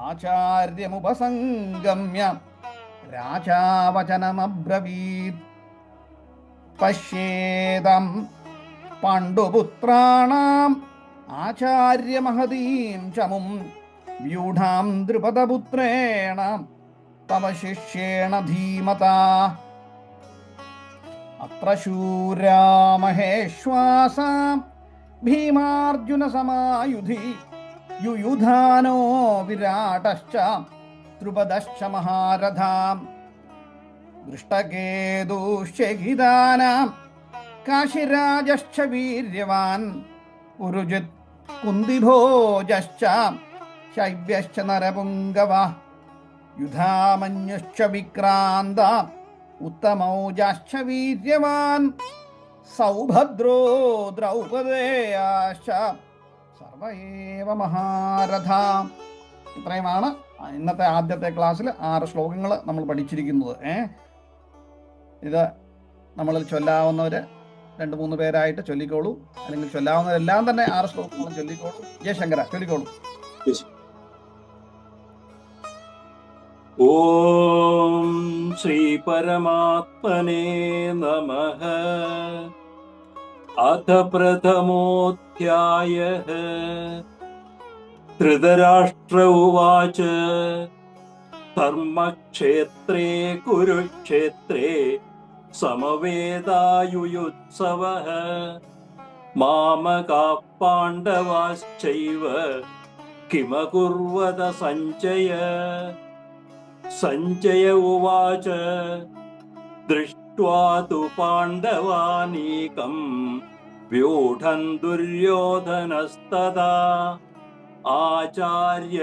ആചാര്യമുപസംഗമ്യ രാജാവചനമബ്രവീത് പശ്യേതം പാണ്ഡുപുത്രാണാം ആചാര്യമഹതീം ചമും വ്യൂഢാം ദ്രുപദപുത്രേണ തവ ശിഷ്യേണ ധീമതാ അത്ര ശൂരാ മഹേശ്വാസാ ഭീമാർജുന സമായുധി യുയുധാനോ വിരാടശ്ച ദ്രുപദശ്ച മഹാരഥാം ദൃഷ്ടകേതുശ്ചകിതാനാം കാശിരാജശ്ച വീര്യവാൻ പുരുജിത് കുന്തിഭോജശ്ച ശൈബ്യശ്ച നരപുങ്കവ യുധാമന്യുശ്ച വിക്രാന്ത ഉത്തമൗജാശ്ച വീര്യവാൻ സൗഭദ്രോ ദ്രൗപദേയാശ്ച സർവയേവ മഹാരഥ. ഇത്രയുമാണ് ഇന്നത്തെ ആദ്യത്തെ ക്ലാസ്സിൽ 6 ശ്ലോകങ്ങൾ നമ്മൾ പഠിച്ചിരിക്കുന്നത്. ഇത് നമ്മളിൽ ചൊല്ലാവുന്നവർ 2-3 പേരായിട്ട് ചൊല്ലിക്കോളൂ, അല്ലെങ്കിൽ ചൊല്ലാവുന്നവരെല്ലാം തന്നെ 6 ശ്ലോകങ്ങളും ചൊല്ലിക്കോളൂ. ജയശങ്കര ചൊല്ലിക്കോളൂ. ഓം ശ്രീ പരമാത്മനേ നമഃ. അഥ പ്രഥമോധ്യായഃ. ധൃതരാഷ്ട്ര ഉവാച ധർമ്മക്ഷേത്രേ കുരുക്ഷേത്രേ സമവേദായുയുത്സവഃ മാമകാഃ പാണ്ഡവാശ്ചൈവ കിമകുർവത സഞ്ജയ. സഞ്ജയ ഉവാച ദൃഷ്ട്വാ തു പാണ്ഡവാനീകം വ്യൂഢം ദുര്യോധനസ്തദാ ആചാര്യമുപസംഗമ്യ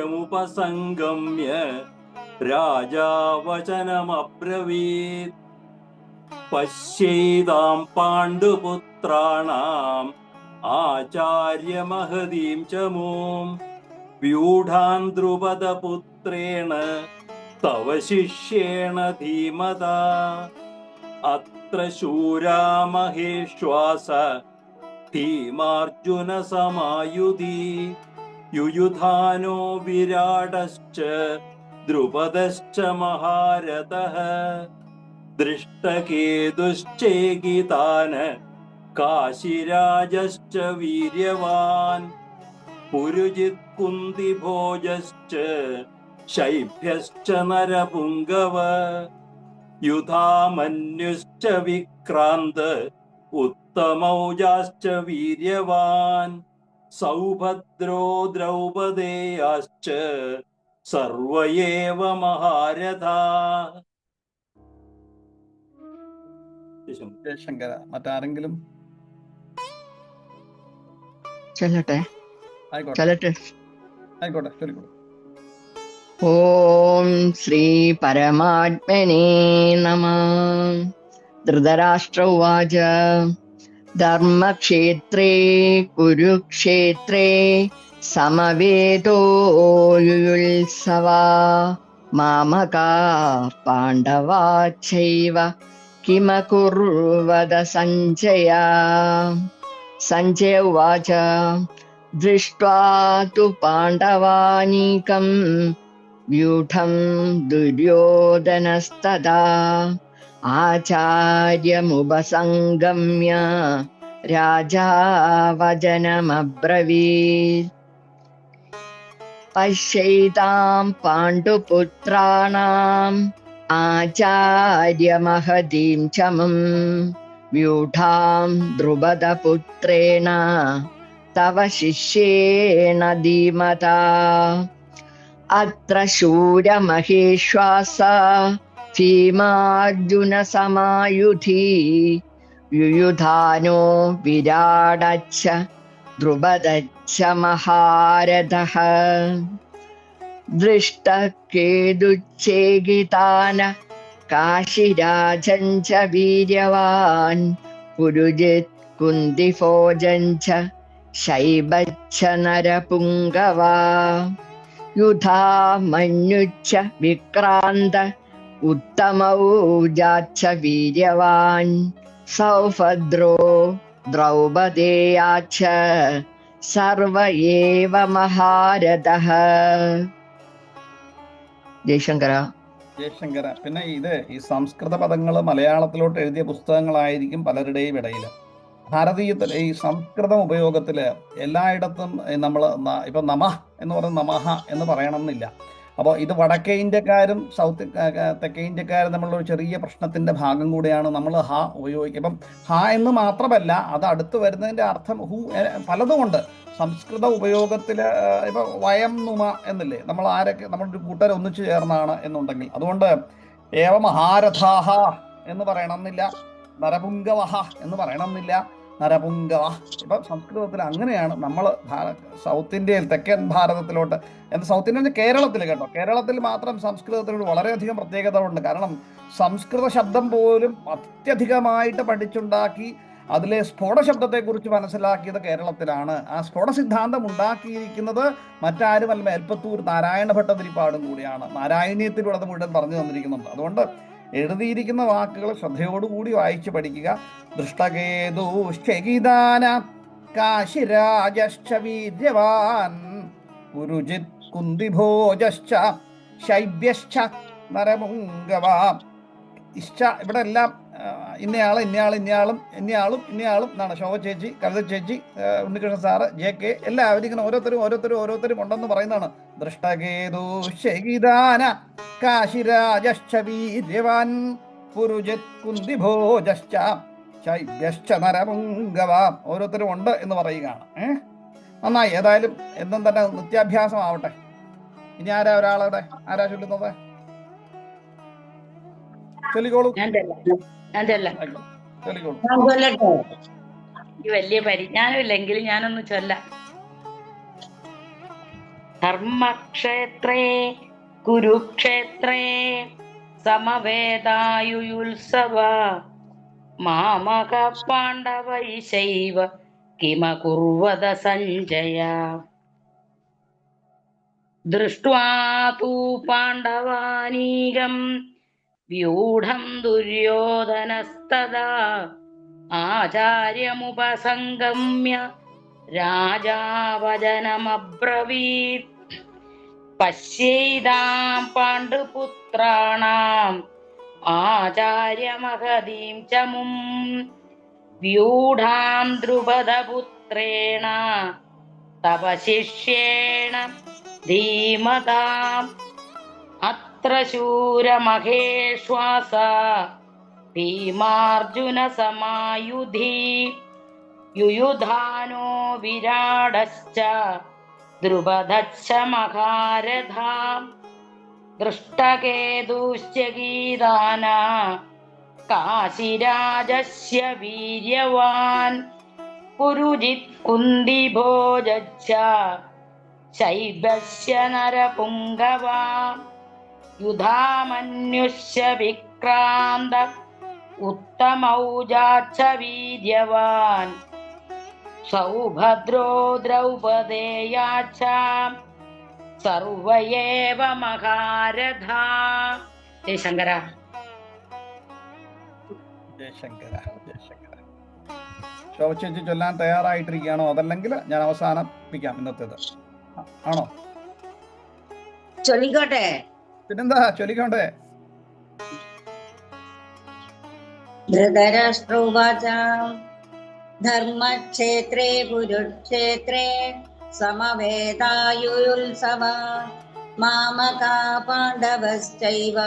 രാജാ വചനമബ്രവീത്. പശ്യേതാം പാണ്ഡുപുത്രാണാം ആചാര്യമഹതീം ച മൂം വ്യൂഢാൻ ദ്രുപദപുത്രേണ തവ ശിഷ്യേണ ധീമതാ. അത്ര ശൂരാ മഹേശ്വാസ ധീമാർജുന സമായുധി യുയുധാനോ വിരാടശ്ച ദ്രുപദശ്ച മഹാരഥഃ. ദൃഷ്ടകേതുശ്ചേകിതാന കാശിരാജശ്ച വീര്യവാൻ പുരുജിത് കുന്തിഭോജശ്ച ശൈഭ്യശ്ച നരപുംഗവ യുധാമന്യുശ്ച വിക്രാന്ത ഉത്തമൗജാശ്ച വീര്യവാൻ സൗഭദ്രോ ദ്രൗപദേയാശ്ച സർവയേവ മഹാരഥാ. ജയശങ്കര. മറ്റാരെങ്കിലും? ചൊല്ലട്ടെ ആയിക്കോട്ടെ ചൊല്ലട്ടെ. ആയിക്കോട്ടെ ചൊല്ലിക്കോളൂ. ഓം ശ്രീ പരമാത്മനേ നമഃ. ധൃതരാഷ്ട്ര ഉവാച ധർമ്മക്ഷേത്രേ കുരുക്ഷേത്രേ സമവേദോയുത്സവാ മാമകാ പാണ്ഡവാശ്ചൈവ കിമകുർവത സഞ്ജയ. സഞ്ജയ ഉവാച ദൃഷ്ട്വാ തു പാണ്ഡവാനീകം വ്യൂഢം ദുര്യോധനസ്തദാ ആചാര്യമുപസംഗമ്യ രാജാ വചനമബ്രവീത്. പശ്യൈതാം പാണ്ഡുപുത്രാണാം ആചാര്യമഹതീം ച മും വ്യൂഢാം ദ്രുപദപുത്രേണ തവ ശിഷ്യേണ ധീമതാ. അത്ര ശൂരമഹേശ്വാസ ഭീമാർജുന സമായുധി യുയുധാനോ വിരാടച്ഛ ദ്രുപദച്ഛ മഹാരഥഃ. ദൃഷ്ടകേതുച്ഛേകിതാന കാശിരാജം ച വീര്യവാൻ പുരുജിത് കുന്തിഭോജം ച ശൈബച്ഛ നരപുംഗവാ യുധാമന്യുച്ഛ വിക്രാന്ത ഉത്തമൗജാച്ഛ വീര്യവാൻ സൗഭദ്രോ ദ്രൗപദേയാച്ഛ സർവ ഏവ മഹാരഥഃ. ജയശങ്കര. ജയശങ്കര. പിന്നെ ഈ സംസ്കൃത പദങ്ങൾ മലയാളത്തിലോട്ട് എഴുതിയ പുസ്തകങ്ങളായിരിക്കും പലരുടെയും ഇടയിൽ. ഭാരതീയത്തിൽ ഈ സംസ്കൃതം ഉപയോഗത്തിൽ എല്ലായിടത്തും നമ്മൾ ഇപ്പം നമഃ എന്ന് പറയുന്നത് നമഃ എന്ന് പറയണമെന്നില്ല. അപ്പോൾ ഇത് വടക്കേ ഇന്ത്യക്കാരും തെക്കേ ഇന്ത്യക്കാരും തമ്മിലുള്ള ഒരു ചെറിയ പ്രശ്നത്തിൻ്റെ ഭാഗം കൂടിയാണ് നമ്മൾ ഹ ഉപയോഗിക്കുക. ഇപ്പം ഹ എന്ന് മാത്രമല്ല, അത് അടുത്ത് വരുന്നതിൻ്റെ അർത്ഥം ഹു പലതുമുണ്ട്. സംസ്കൃത ഉപയോഗത്തിൽ ഇപ്പം വയം നുമ എന്നില്ലേ, നമ്മൾ ആരൊക്കെ നമ്മളൊരു കൂട്ടർ ഒന്നിച്ചു ചേർന്നാണ് എന്നുണ്ടെങ്കിൽ, അതുകൊണ്ട് ഏവ മഹാരഥാഹ എന്ന് പറയണമെന്നില്ല, നരപുംഗവഹ എന്ന് പറയണമെന്നില്ല, നരപുംഗവ. ഇപ്പം സംസ്കൃതത്തിൽ അങ്ങനെയാണ് നമ്മൾ സൗത്ത് ഇന്ത്യയിൽ തെക്കൻ ഭാരതത്തിലോട്ട്, സൗത്ത് ഇന്ത്യ കേരളത്തിൽ കേട്ടോ, കേരളത്തിൽ മാത്രം സംസ്കൃതത്തിനോട് വളരെയധികം പ്രത്യേകത ഉണ്ട്. കാരണം സംസ്കൃത ശബ്ദം പോലും അത്യധികമായിട്ട് പഠിച്ചുണ്ടാക്കി അതിലെ സ്ഫോട ശബ്ദത്തെക്കുറിച്ച് മനസ്സിലാക്കിയത് കേരളത്തിലാണ്. ആ സ്ഫോട സിദ്ധാന്തം ഉണ്ടാക്കിയിരിക്കുന്നത് മറ്റാരുമല്ല, മേൽപ്പത്തൂർ നാരായണ ഭട്ടതിരിപ്പാടും കൂടിയാണ്. നാരായണീയത്തിലൂടെ അത് മുഴുവൻ പറഞ്ഞു തന്നിരിക്കുന്നുണ്ട്. അതുകൊണ്ട് എഴുതിയിരിക്കുന്ന വാക്കുകൾ ശ്രദ്ധയോടുകൂടി വായിച്ച് പഠിക്കുക. ദൃഷ്ടകേതുശ്ചകിദാന കാശിരാജശ്ച വീര്യവാൻ പുരുജിത് കുന്തിഭോജശ്ച ശൈബ്യശ്ച നരമുംഗവാ. ഇഷ്ട ഇവിടെ എല്ലാം ഇന്നയാളും എന്നാണ്. ശോഭ ചേച്ചി, കവിത ചേച്ചി, ഉണ്ണികൃഷ്ണൻ സാറ്, JK എല്ലാവരും ഇങ്ങനെ ഓരോരുത്തരും ഉണ്ടെന്ന് പറയുന്നതാണ്. ദൃഷ്ടകേതുശ്ചകിദാന കാശിരാജശ്ച വീര്യവാൻ പുരുജിത് കുന്തിഭോജശ്ച ശൈബ്യശ്ച നരമുംഗവാ. ഓരോരുത്തരും ഉണ്ട് എന്ന് പറയുകയാണ്. നന്നായി. ഏതായാലും എന്നും തന്നെ നിത്യാഭ്യാസമാവട്ടെ. ഇനി ഒരാളുടെ ചൊല്ലുന്നത്? ചൊല്ലിക്കോളൂ. ചൊല്ലിക്കോളൂ. വലിയ പരിജ്ഞാനമില്ലെങ്കിലും ഞാനൊന്ന് ചൊല്ലാം. ധർമ്മക്ഷേത്രേ കുരുക്ഷേത്രേ സമവേദായുയുത്സവ മാമക പാണ്ഡവൈശൈവ കിമകുർവത സഞ്ജയ. ദൃഷ്ട്വാ തൂ പാണ്ഡവാനീകം വ്യൂഢം ദുര്യോധനസ്തദാ ആചാര്യമുപസംഗമ്യ രാജാവചനമബ്രവീത്. പശ്യൈതാം പാണ്ഡുപുത്രാണാം ആചാര്യമഹതീം ച മും വ്യൂഢാം ദ്രുപദപുത്രേണ തവ ശിഷ്യേണ ധീമതാം. അത്ര ശൂരമഹേശ്വാസ ഭീമാർജുന സമായുധി യുയുധാനോ വിരാടശ്ച ദ്രുപദശ്ച മഹാരഥാം. ദൃഷ്ടകേതുശ്ചകിദാന കാശിരാജസ്യ വീര്യവാൻ പുരുജിത് കുന്തിഭോജശ്ച ശൈബ്യസ്യ നരപുംഗവാ. യുധാമന്യുശ്ച വിക്രാന്ത ഉത്തമൗജാശ്ച വീര്യവാൻ സൗഭദ്രോ ദ്രൗപദേയാശ്ച സർവയേവ മഹാരഥാ. ജയശങ്കര. ശോഭ ചേച്ചി ചൊല്ലാൻ തയ്യാറായിട്ടിരിക്കുകയാണോ? അതല്ലെങ്കിൽ ഞാൻ അവസാനിപ്പിക്കാം ഇന്നത്തേത്. ആണോ? ചൊല്ലിക്കോട്ടെ. പിന്നെന്താ ചൊല്ലിക്കോട്ടെ. ധൃതരാഷ്ട്രോവാച ധർമ്മക്ഷേത്രേ കുരുക്ഷേത്രേ സമവേദായുത്സവ മാമകാ പാണ്ഡവശ്ചൈവ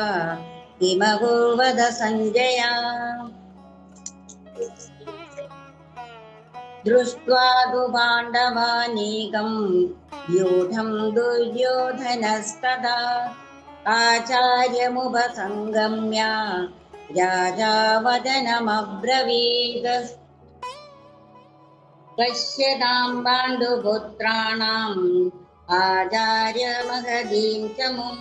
കിമകുർവത സഞ്ജയ. ദൃഷ്ട്വാ തു പാണ്ഡവാനീകം വ്യൂഢം ദുര്യോധനസ്തദാ ആചാര്യമുപസംഗമ്യ രാജാവചനമബ്രവീത്. പശ്യതാം പാണ്ഡുപുത്രാണാം ആചാര്യമഹതീം ച മും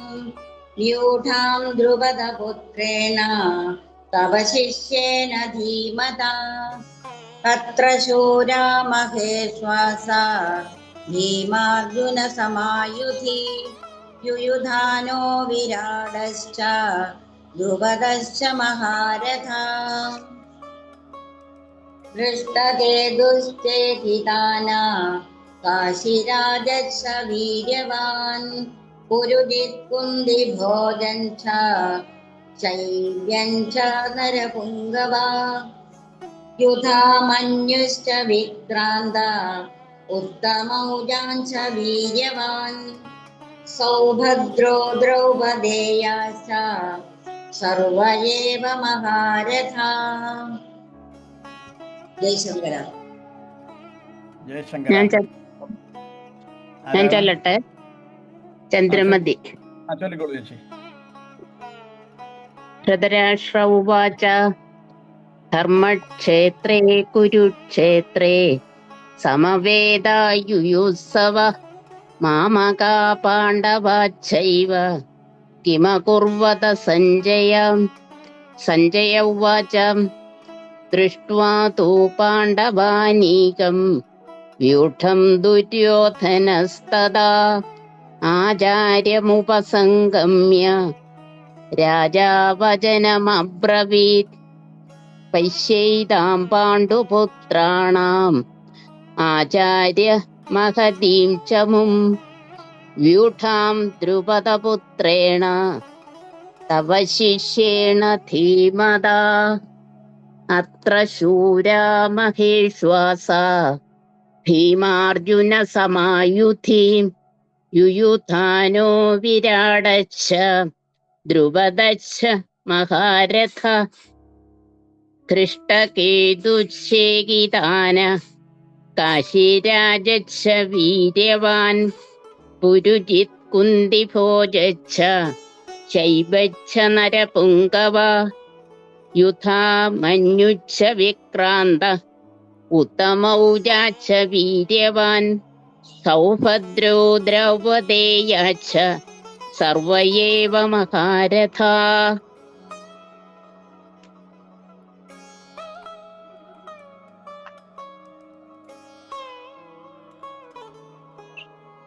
വ്യൂഢാം ദ്രുപദപുത്രേണ തവ ശിഷ്യേന ധീമതാ. അത്ര ശൂരാ മഹേശ്വാസ ഭീമാർജുന സമായുധി യുയുധാനോ വിരാടശ്ച ദ്രുപദശ്ച മഹാരഥാ. ദൃഷ്ടകേതുശ്ചേകിദാന കാശിരാജശ്ച വീര്യവാൻ പുരുജിത് കുന്തിഭോജൻ ച ശൈബ്യൻ ച നരപുംഗവാ. യുധാമന്യുശ്ച വിക്രാന്ത ഉത്തമൗജാൻ ച വീര്യവാൻ സൗഭദ്രോ ദ്രൗപദേയാശ്ച സർവയേവ മഹാരഥാ. ജയശങ്കര. ഞാൻ ചൊല്ലട്ടെ. ചന്ദ്രമതി. ധൃതരാഷ്ട്ര ഉവാച ധർമ്മക്ഷേത്രേ കുരുക്ഷേത്രേ സമവേദായുത്സവ മാമകാ പാണ്ഡവാശ്ചൈവ കിമകുർവത സഞ്ജയ. സഞ്ജയ ഉവാച ദൃഷ്ട്വാ തൂ പാണ്ഡവാനീകം വ്യൂഢം ദുര്യോധനസ്തദാ ആചാര്യമുപസംഗമ്യ രാജാ വചനമബ്രവീത് പശ്യൈതാം പാണ്ഡുപുത്രാണാം ആചാര്യ മഹതീം ചമും വ്യൂഢാം ദ്രുപദപുത്രേണ തവ ശിഷ്യേണ ധീമതാ അത്ര ശൂരാ മഹേശ്വാസാ ഭീമാർജുന സമായുധീം യുയുധാനോ വിരാടശ്ച ദ്രുപദശ്ച മഹാരഥ ധൃഷ്ടകേതുശേകിതാന കാശീരാജശ്ച വീര്യവാൻ പുരുജിത് കുന്തിഭോജശ്ച ശൈബശ്ച നരപുങ്കവ യുധാ മഞ്ഞുച്ഛ വിക്രാന്ത ഉത്തമൗജാച്ഛ വീര്യവാൻ സൗഭദ്രോ ദ്രൗപദേയാച്ഛ സർവയേവ മഹാരഥാ.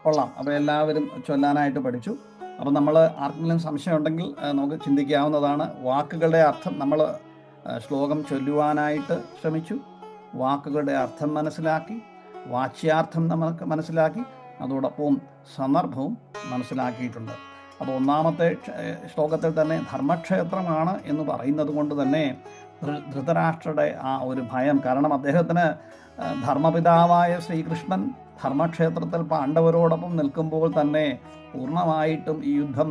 കൊള്ളാം. അപ്പോൾ എല്ലാവരും ചൊല്ലാനായിട്ട് പഠിച്ചു. അപ്പോൾ നമ്മൾ ആർക്കെങ്കിലും സംശയം ഉണ്ടെങ്കിൽ നമുക്ക് ചിന്തിക്കാവുന്നതാണ്. വാക്കുകളുടെ അർത്ഥം നമ്മൾ ശ്ലോകം ചൊല്ലുവാനായിട്ട് ശ്രമിച്ചു, വാക്കുകളുടെ അർത്ഥം മനസ്സിലാക്കി, വാച്യാർത്ഥം നമുക്ക് മനസ്സിലാക്കി, അതോടൊപ്പം സന്ദർഭവും മനസ്സിലാക്കിയിട്ടുണ്ട്. അപ്പോൾ ഒന്നാമത്തെ ശ്ലോകത്തിൽ തന്നെ ധർമ്മക്ഷേത്രമാണ് എന്ന് പറയുന്നത് കൊണ്ട് തന്നെ ധൃതരാഷ്ട്രയുടെ ആ ഒരു ഭയം, കാരണം അദ്ദേഹത്തിന് ധർമ്മപിതാവായ ശ്രീകൃഷ്ണൻ ധർമ്മക്ഷേത്രത്തിൽ പാണ്ഡവരോടൊപ്പം നിൽക്കുമ്പോൾ തന്നെ പൂർണ്ണമായിട്ടും ഈ യുദ്ധം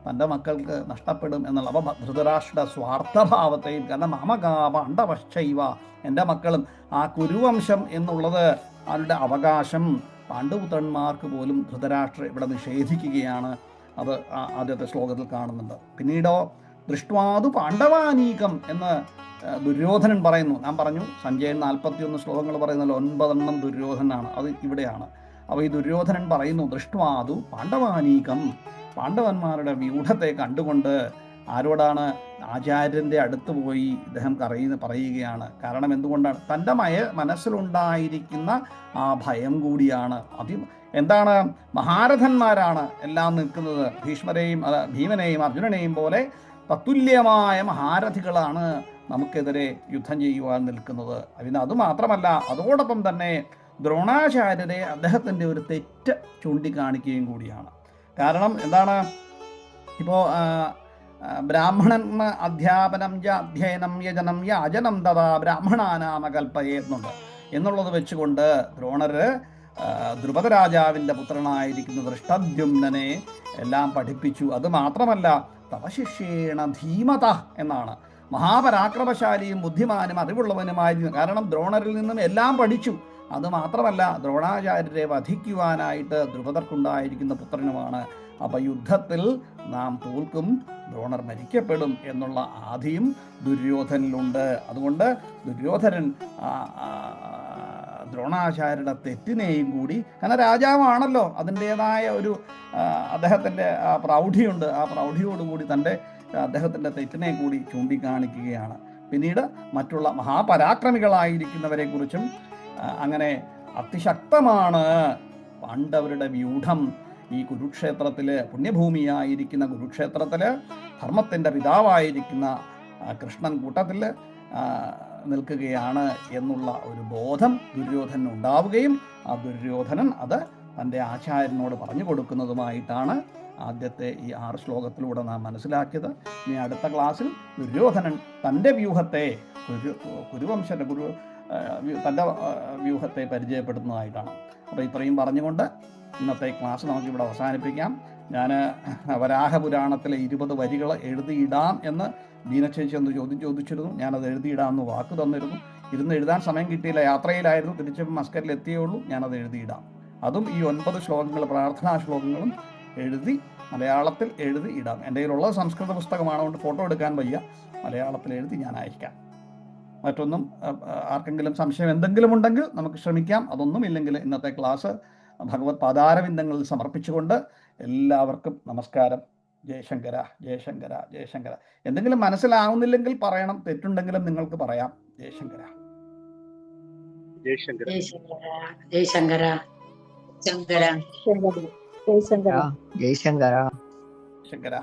തൻ്റെ മക്കൾക്ക് നഷ്ടപ്പെടും എന്നുള്ള അപ്പോൾ ധൃതരാഷ്ട്രയുടെ സ്വാർത്ഥഭാവത്തെയും, കാരണം മമകാ പാണ്ഡവശ്ചൈവ, എൻ്റെ മക്കളും ആ കുരുവംശം എന്നുള്ളത് അവരുടെ അവകാശം പാണ്ഡുപുത്രന്മാർക്ക് പോലും ധൃതരാഷ്ട്ര ഇവിടെ നിഷേധിക്കുകയാണ്. അത് ആദ്യത്തെ ശ്ലോകത്തിൽ കാണുന്നുണ്ട്. പിന്നീടോ ദൃഷ്ട്വാതു പാണ്ഡവാനീകം എന്ന് ദുര്യോധനൻ പറയുന്നു. ഞാൻ പറഞ്ഞു സഞ്ജയൻ 41 ശ്ലോകങ്ങൾ പറയുന്നല്ലോ, 9 ദുര്യോധനാണ്, അത് ഇവിടെയാണ്. അപ്പോൾ ഈ ദുര്യോധനൻ പറയുന്നു ദൃഷ്ട്വാതു പാണ്ഡവാനീകം, പാണ്ഡവന്മാരുടെ വ്യൂഢത്തെ കണ്ടുകൊണ്ട് ആരോടാണ്? ആചാര്യൻ്റെ അടുത്ത് പോയി ഇദ്ദേഹം പറയുകയാണ്. കാരണം എന്തുകൊണ്ടാണ്? തൻ്റെ മനസ്സിലുണ്ടായിരിക്കുന്ന ആ ഭയം കൂടിയാണ്. എന്താണ്? മഹാരഥന്മാരാണ് എല്ലാം നിൽക്കുന്നത്. ഭീമനെയും അർജുനനെയും പോലെ തത്തുല്യമായ മഹാരഥികളാണ് നമുക്കെതിരെ യുദ്ധം ചെയ്യുവാൻ നിൽക്കുന്നത്. അതിന് അതുമാത്രമല്ല, അതോടൊപ്പം തന്നെ ദ്രോണാചാര്യരെ അദ്ദേഹത്തിൻ്റെ ഒരു തെറ്റ് ചൂണ്ടിക്കാണിക്കുകയും കൂടിയാണ്. കാരണം എന്താണ്? ഇപ്പോൾ ബ്രാഹ്മണൻ അധ്യാപനം അധ്യയനം യജനം യാചനം തഥാ ബ്രാഹ്മണാനാമകൽപ്പയെന്നുണ്ട്. എന്നുള്ളത് വെച്ചുകൊണ്ട് ദ്രോണര് ദ്രുപദ രാജാവിൻ്റെ പുത്രനായിരിക്കുന്ന ദൃഷ്ടദ്യുമ്നനെ എല്ലാം പഠിപ്പിച്ചു. അത് മാത്രമല്ല തപശിഷ്യേണ ധീമത എന്നാണ്. മഹാപരാക്രമശാലിയും ബുദ്ധിമാനും അറിവുള്ളവനുമായിരുന്നു. കാരണം ദ്രോണരിൽ നിന്നും എല്ലാം പഠിച്ചു. അതുമാത്രമല്ല ദ്രോണാചാര്യരെ വധിക്കുവാനായിട്ട് ദ്രുപദർക്കുണ്ടായിരിക്കുന്ന പുത്രനുമാണ്. അപ്പം യുദ്ധത്തിൽ നാം തോൽക്കും, ദ്രോണർ മരിക്കപ്പെടും എന്നുള്ള ആധിയും ദുര്യോധനിലുണ്ട്. അതുകൊണ്ട് ദുര്യോധനൻ ദ്രോണാചാര്യരുടെ തെറ്റിനെയും കൂടി, കാരണം രാജാവാണല്ലോ, അതിൻ്റേതായ ഒരു അദ്ദേഹത്തിൻ്റെ പ്രൗഢിയുണ്ട്. ആ പ്രൗഢിയോടുകൂടി അദ്ദേഹത്തിൻ്റെ തെറ്റിനെ കൂടി ചൂണ്ടിക്കാണിക്കുകയാണ്. പിന്നീട് മറ്റുള്ള മഹാപരാക്രമികളായിരിക്കുന്നവരെ കുറിച്ചും അങ്ങനെ അതിശക്തമാണ് പാണ്ഡവരുടെ വ്യൂഢം. ഈ കുരുക്ഷേത്രത്തിൽ, പുണ്യഭൂമിയായിരിക്കുന്ന കുരുക്ഷേത്രത്തിൽ ധർമ്മത്തിൻ്റെ പിതാവായിരിക്കുന്ന കൃഷ്ണൻ കൂട്ടത്തിൽ നിൽക്കുകയാണ് എന്നുള്ള ഒരു ബോധം ദുര്യോധനൻ ഉണ്ടാവുകയും ആ ദുര്യോധനൻ അത് തൻ്റെ ആചാര്യനോട് പറഞ്ഞു കൊടുക്കുന്നതുമായിട്ടാണ് ആദ്യത്തെ ഈ 6 ശ്ലോകത്തിലൂടെ നാം മനസ്സിലാക്കിയത്. ഇനി അടുത്ത ക്ലാസ്സിൽ ദുര്യോധനൻ തൻ്റെ വ്യൂഹത്തെ തൻ്റെ വ്യൂഹത്തെ പരിചയപ്പെടുത്തുന്നതായിട്ടാണ്. അപ്പോൾ ഇത്രയും പറഞ്ഞുകൊണ്ട് ഇന്നത്തെ ക്ലാസ് നമുക്കിവിടെ അവസാനിപ്പിക്കാം. ഞാൻ വരാഹപുരാണത്തിലെ 20 വരികൾ എഴുതിയിടാം എന്ന് ദീനചേച്ചി ഒന്ന് ചോദിച്ചിരുന്നു. ഞാനത് എഴുതിയിടാമെന്ന് വാക്ക് തന്നിരുന്നു. എഴുതാൻ സമയം കിട്ടിയില്ല, യാത്രയിലായിരുന്നു. തിരിച്ചപ്പോൾ മസ്കറ്റിൽ എത്തിയേ ഉള്ളൂ. ഞാനത് എഴുതിയിടാം. അതും ഈ 9 ശ്ലോകങ്ങൾ, പ്രാർത്ഥനാ ശ്ലോകങ്ങളും മലയാളത്തിൽ എഴുതി ഇടാം. എൻ്റെ കയ്യിലുള്ളത് സംസ്കൃത പുസ്തകമാണ്, കൊണ്ട് ഫോട്ടോ എടുക്കാൻ വയ്യ. മലയാളത്തിൽ എഴുതി ഞാൻ അയക്കാം. മറ്റൊന്നും ആർക്കെങ്കിലും സംശയം എന്തെങ്കിലും ഉണ്ടെങ്കിൽ നമുക്ക് ശ്രമിക്കാം. അതൊന്നും ഇല്ലെങ്കിൽ ഇന്നത്തെ ക്ലാസ് ഭഗവത് പാദാരവിന്ദങ്ങളിൽ സമർപ്പിച്ചുകൊണ്ട് എല്ലാവർക്കും നമസ്കാരം. ജയശങ്കര ജയശങ്കര ജയശങ്കര. എന്തെങ്കിലും മനസ്സിലാവുന്നില്ലെങ്കിൽ പറയണം, തെറ്റുണ്ടെങ്കിലും നിങ്ങൾക്ക് പറയാം. ജയശങ്കര ജയശങ്കര. ജയശങ്കര ജയശങ്കര. ശങ്കര.